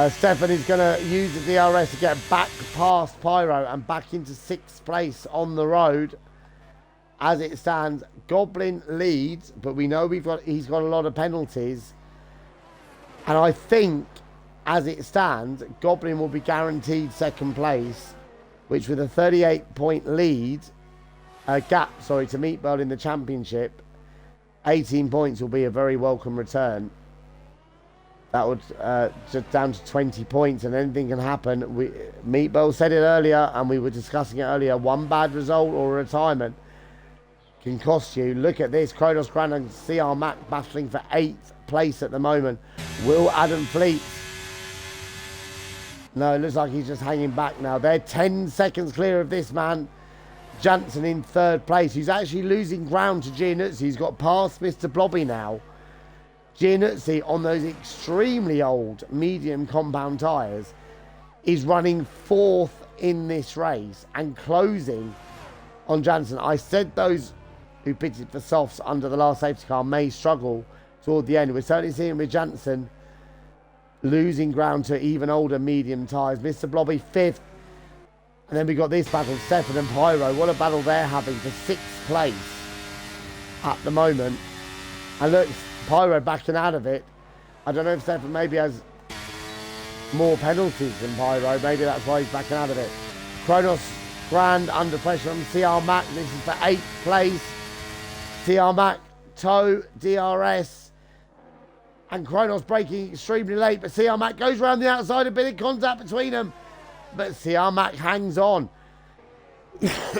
Stefan is going to use the DRS to get back past Pyro and back into 6th place on the road. As it stands, Goblin leads, but we know he's got a lot of penalties. And I think, as it stands, Goblin will be guaranteed 2nd place, which with a 38-point lead, gap to Meatball in the championship, 18 points will be a very welcome return. That would just down to 20 points, and anything can happen. Meatball said it earlier, and we were discussing it earlier. One bad result or a retirement can cost you. Look at this. Kronos Grand and CR Mac battling for 8th place at the moment. Will Adam Fleet? No, it looks like he's just hanging back now. They're 10 seconds clear of this man. Jansen in 3rd place. He's actually losing ground to Gianuzzi. He's got past Mr. Blobby now. Gianuzzi, on those extremely old medium compound tyres, is running 4th in this race and closing on Jansen. I said those who pitted for softs under the last safety car may struggle toward the end. We're certainly seeing with Jansen losing ground to even older medium tyres. Mr. Blobby 5th. And then we got this battle, Stefan and Pyro. What a battle they're having for 6th place at the moment. And look, Pyro backing out of it. I don't know if Stefan maybe has more penalties than Pyro. Maybe that's why he's backing out of it. Kronos Grand under pressure from CR Mac. This is for 8th place. CR Mac, Toe, DRS. And Kronos braking extremely late. But CR Mac goes around the outside. A bit of contact between them. But CR Mac hangs on.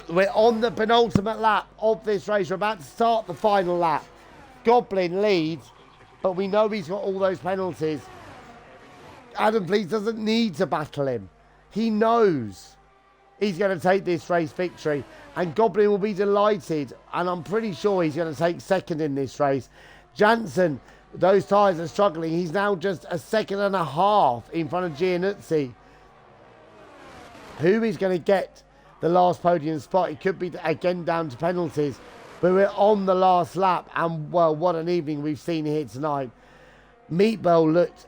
We're on the penultimate lap of this race. We're about to start the final lap. Goblin leads. But we know he's got all those penalties. Adam Fleet doesn't need to battle him. He knows he's going to take this race victory. And Goblin will be delighted. And I'm pretty sure he's going to take second in this race. Jansen, those tyres are struggling. He's now just a second and a half in front of Giannuzzi. Who is going to get the last podium spot? It could be, again, down to penalties. But we're on the last lap. And, well, what an evening we've seen here tonight. Meatball looked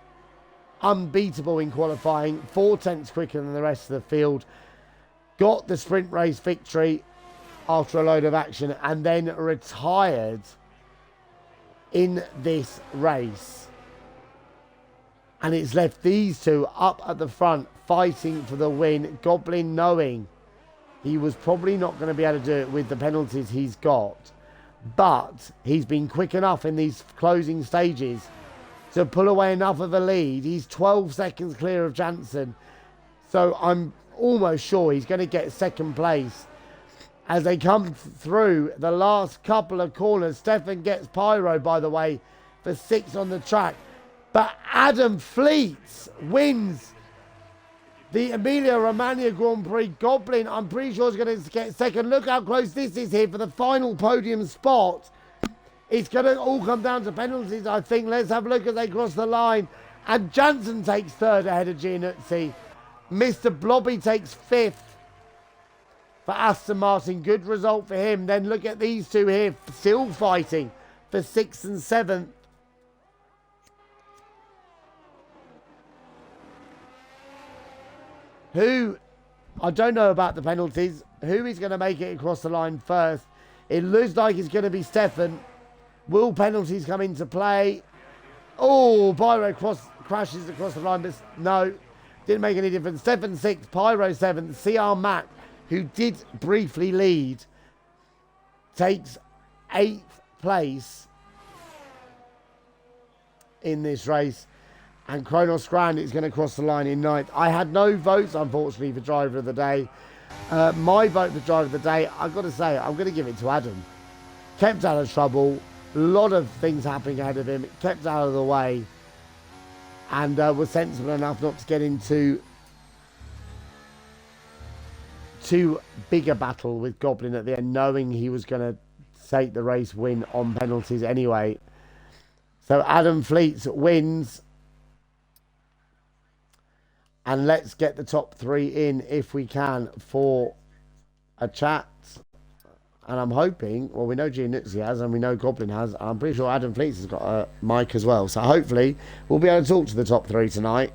unbeatable in qualifying. 4/10 quicker than the rest of the field. Got the sprint race victory after a load of action. And then retired in this race. And it's left these two up at the front fighting for the win. Goblin knowing he was probably not going to be able to do it with the penalties he's got. But he's been quick enough in these closing stages to pull away enough of a lead. He's 12 seconds clear of Jansen. So I'm almost sure he's going to get second place. As they come through the last couple of corners, Stefan gets Pyro, by the way, for 6th on the track. But Adam Fleets wins the Emilia-Romagna Grand Prix. Goblin, I'm pretty sure, is going to get second. Look how close this is here for the final podium spot. It's going to all come down to penalties, I think. Let's have a look as they cross the line. And Jansen takes third ahead of Giannuzzi. Mr. Blobby takes 5th for Aston Martin. Good result for him. Then look at these two here, still fighting for 6th and 7th. Who, I don't know about the penalties, who is going to make it across the line first? It looks like it's going to be Stefan. Will penalties come into play? Oh, Pyro crashes across the line, but no, didn't make any difference. Stefan 6th, Pyro 7th, CR Mac, who did briefly lead, takes 8th place in this race. And Kronos Grand is going to cross the line in 9th. I had no votes, unfortunately, for Driver of the Day. My vote for Driver of the Day, I've got to say, I'm going to give it to Adam. Kept out of trouble. A lot of things happening ahead of him. Kept out of the way. And was sensible enough not to get into too big a battle with Goblin at the end, knowing he was going to take the race win on penalties anyway. So Adam Fleets wins. And let's get the top 3 in, if we can, for a chat. And I'm hoping, well, we know Giannuzzi has, and we know Goblin has. I'm pretty sure Adam Fleets has got a mic as well. So hopefully we'll be able to talk to the top 3 tonight.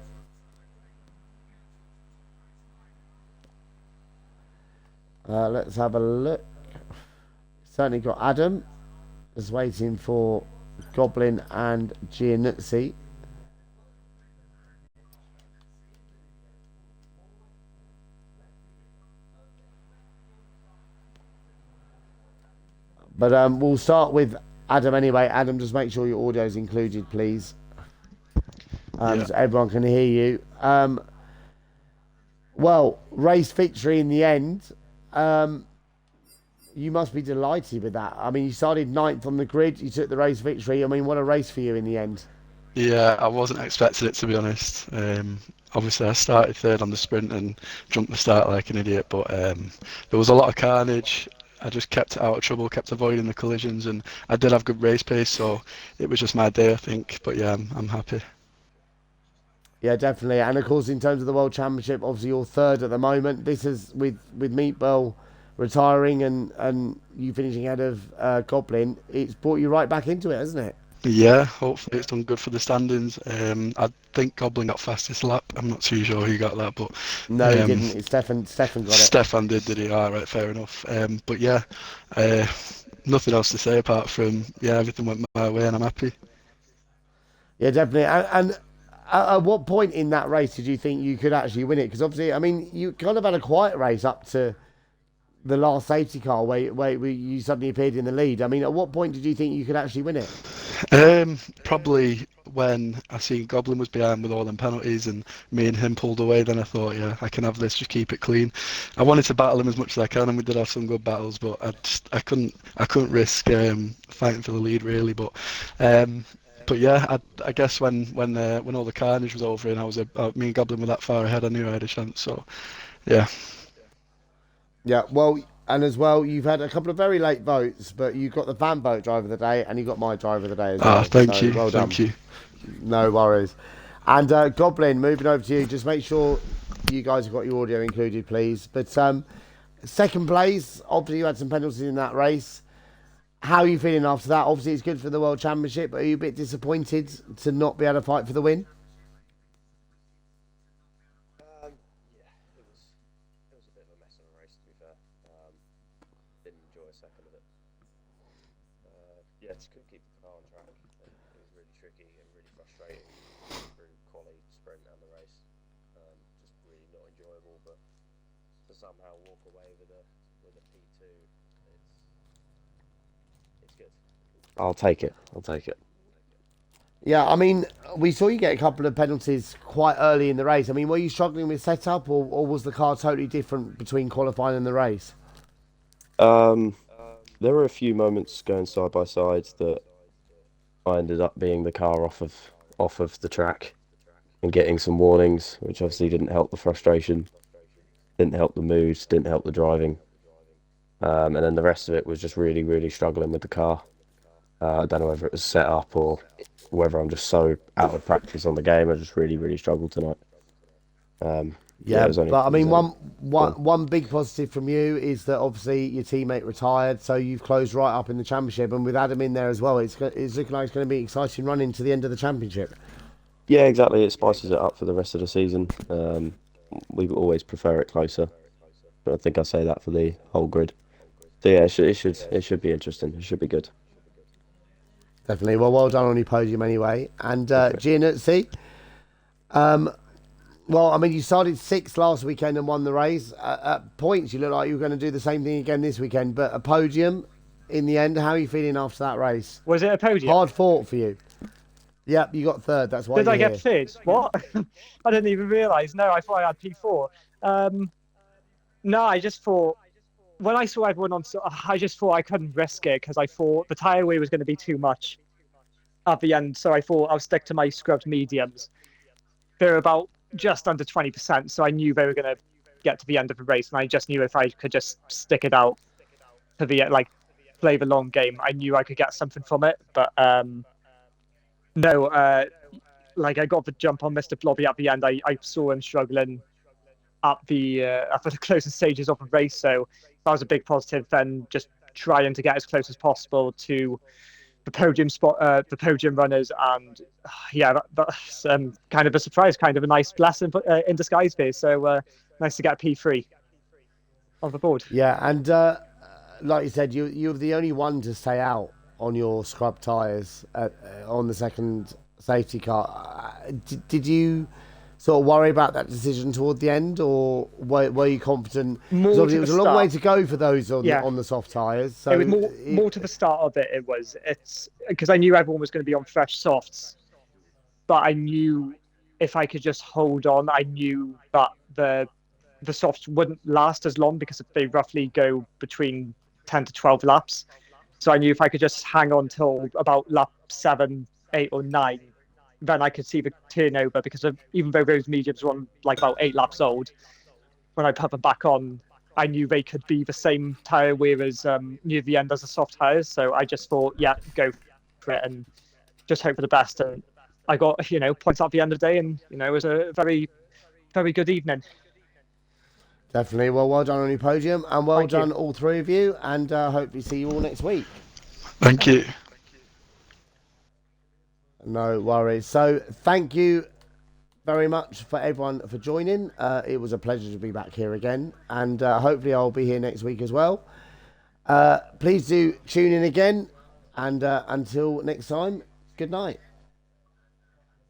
Let's have a look. Certainly got Adam. Just waiting for Goblin and Giannuzzi. But we'll start with Adam anyway. Adam, just make sure your audio is included, please. So everyone can hear you. Well, race victory in the end. You must be delighted with that. I mean, you started 9th on the grid. You took the race victory. I mean, what a race for you in the end. Yeah, I wasn't expecting it, to be honest. Obviously, I started 3rd on the sprint and jumped the start like an idiot. But there was a lot of carnage. I just kept out of trouble, kept avoiding the collisions, and I did have good race pace, so it was just my day, I think. But yeah, I'm happy. Yeah, definitely. And of course, in terms of the World Championship, obviously you're 3rd at the moment. This is with Meatball retiring and you finishing ahead of Goblin. It's brought you right back into it, hasn't it? Yeah, hopefully it's done good for the standings. I think Goblin got fastest lap. I'm not too sure who got that, but No, he didn't. It's Stefan got it. Stefan did he? All right, fair enough. But yeah, uh, nothing else to say apart from yeah, everything went my way and I'm happy. Yeah, definitely. And at what point in that race did you think you could actually win it? Because obviously, I mean, you kind of had a quiet race up to the last safety car where you suddenly appeared in the lead. I mean, at what point did you think you could actually win it? Probably when I seen Goblin was behind with all them penalties and me and him pulled away, then I thought, yeah, I can have this, just keep it clean. I wanted to battle him as much as I can, and we did have some good battles, but I couldn't risk fighting for the lead really. But yeah, I guess when all the carnage was over and me and Goblin were that far ahead, I knew I had a chance. So yeah. Yeah, well, and as well, you've had a couple of very late votes, but you got the van boat driver of the day, and you got my driver of the day as well. Thank So you, well done. thank you. No worries. And Goblin, moving over to you. Just make sure you guys have got your audio included, please. But second place, obviously you had some penalties in that race. How are you feeling after that? Obviously it's good for the World Championship, but are you a bit disappointed to not be able to fight for the win? Yeah, it was a bit of a mess of a race, to be fair. Didn't enjoy a second of it. Yeah, just couldn't keep the car on track. And it was really tricky and really frustrating through quali, sprint, and the race. Just really not enjoyable. But to somehow walk away with a P2, it's good. I'll take it. Yeah, I mean, we saw you get a couple of penalties quite early in the race. I mean, were you struggling with setup, or was the car totally different between qualifying and the race? There were a few moments going side by side that I ended up being the car off of the track and getting some warnings, which obviously didn't help the frustration, didn't help the mood, didn't help the driving. And then the rest of it was just really, really struggling with the car. I don't know whether it was set up or whether I'm just so out of practice on the game. I just really, really struggled tonight. Yeah, it was only, but I mean, it was only- one big positive from you is that obviously your teammate retired, so you've closed right up in the championship, and with Adam in there as well, it's looking like it's going to be an exciting run into the end of the championship. Yeah, exactly. It spices it up for the rest of the season. We always prefer it closer, but I think I say that for the whole grid. So yeah, it should be interesting. It should be good. Definitely. Well done on your podium anyway. And Okay. Gianuzzi, well, I mean, you started sixth last weekend and won the race. At points, you look like you were going to do the same thing again this weekend, but a podium in the end. How are you feeling after that race? Was it a podium? Hard fought for you. Yep, you got third. That's why Did you're I get here. third? What? I didn't even realise. No, I thought I had P4. No, I just thought when I saw everyone I just thought I couldn't risk it because I thought the tyre wear was going to be too much at the end. So I thought I'll stick to my scrubbed mediums. They're about just under 20%, so I knew they were going to get to the end of the race, and I just knew if I could just stick it out to the play the long game, I knew I could get something from it. But no, I got the jump on Mr. Blobby at the end. I saw him struggling at the closing stages of the race, so that was a big positive. Then just trying to get as close as possible to the podium spot, the podium runners, and yeah, that's kind of a surprise, kind of a nice blessing in disguise there. So nice to get P3 on the board. Yeah, and like you said, you're the only one to stay out on your scrub tyres on the second safety car. Did you sort of worry about that decision toward the end, or were you confident? Because obviously it was a long way to go for those on the soft tyres. So it was more to the start of it. It's because I knew everyone was going to be on fresh softs, but I knew if I could just hold on, I knew that the softs wouldn't last as long because they roughly go between 10 to 12 laps. So I knew if I could just hang on till about lap 7, 8, or 9, then I could see the turnover, because even though those mediums were on about 8 laps old, when I put them back on, I knew they could be the same tyre wear as near the end as the soft tyres. So I just thought, yeah, go for it and just hope for the best. And I got, points at the end of the day, and, it was a very, very good evening. Definitely. Well done on your podium, and well done all three of you, and hopefully see you all next week. Thank you. No worries. So thank you very much for everyone for joining. It was a pleasure to be back here again, and hopefully I'll be here next week as well. Please do tune in again, and until next time, good night.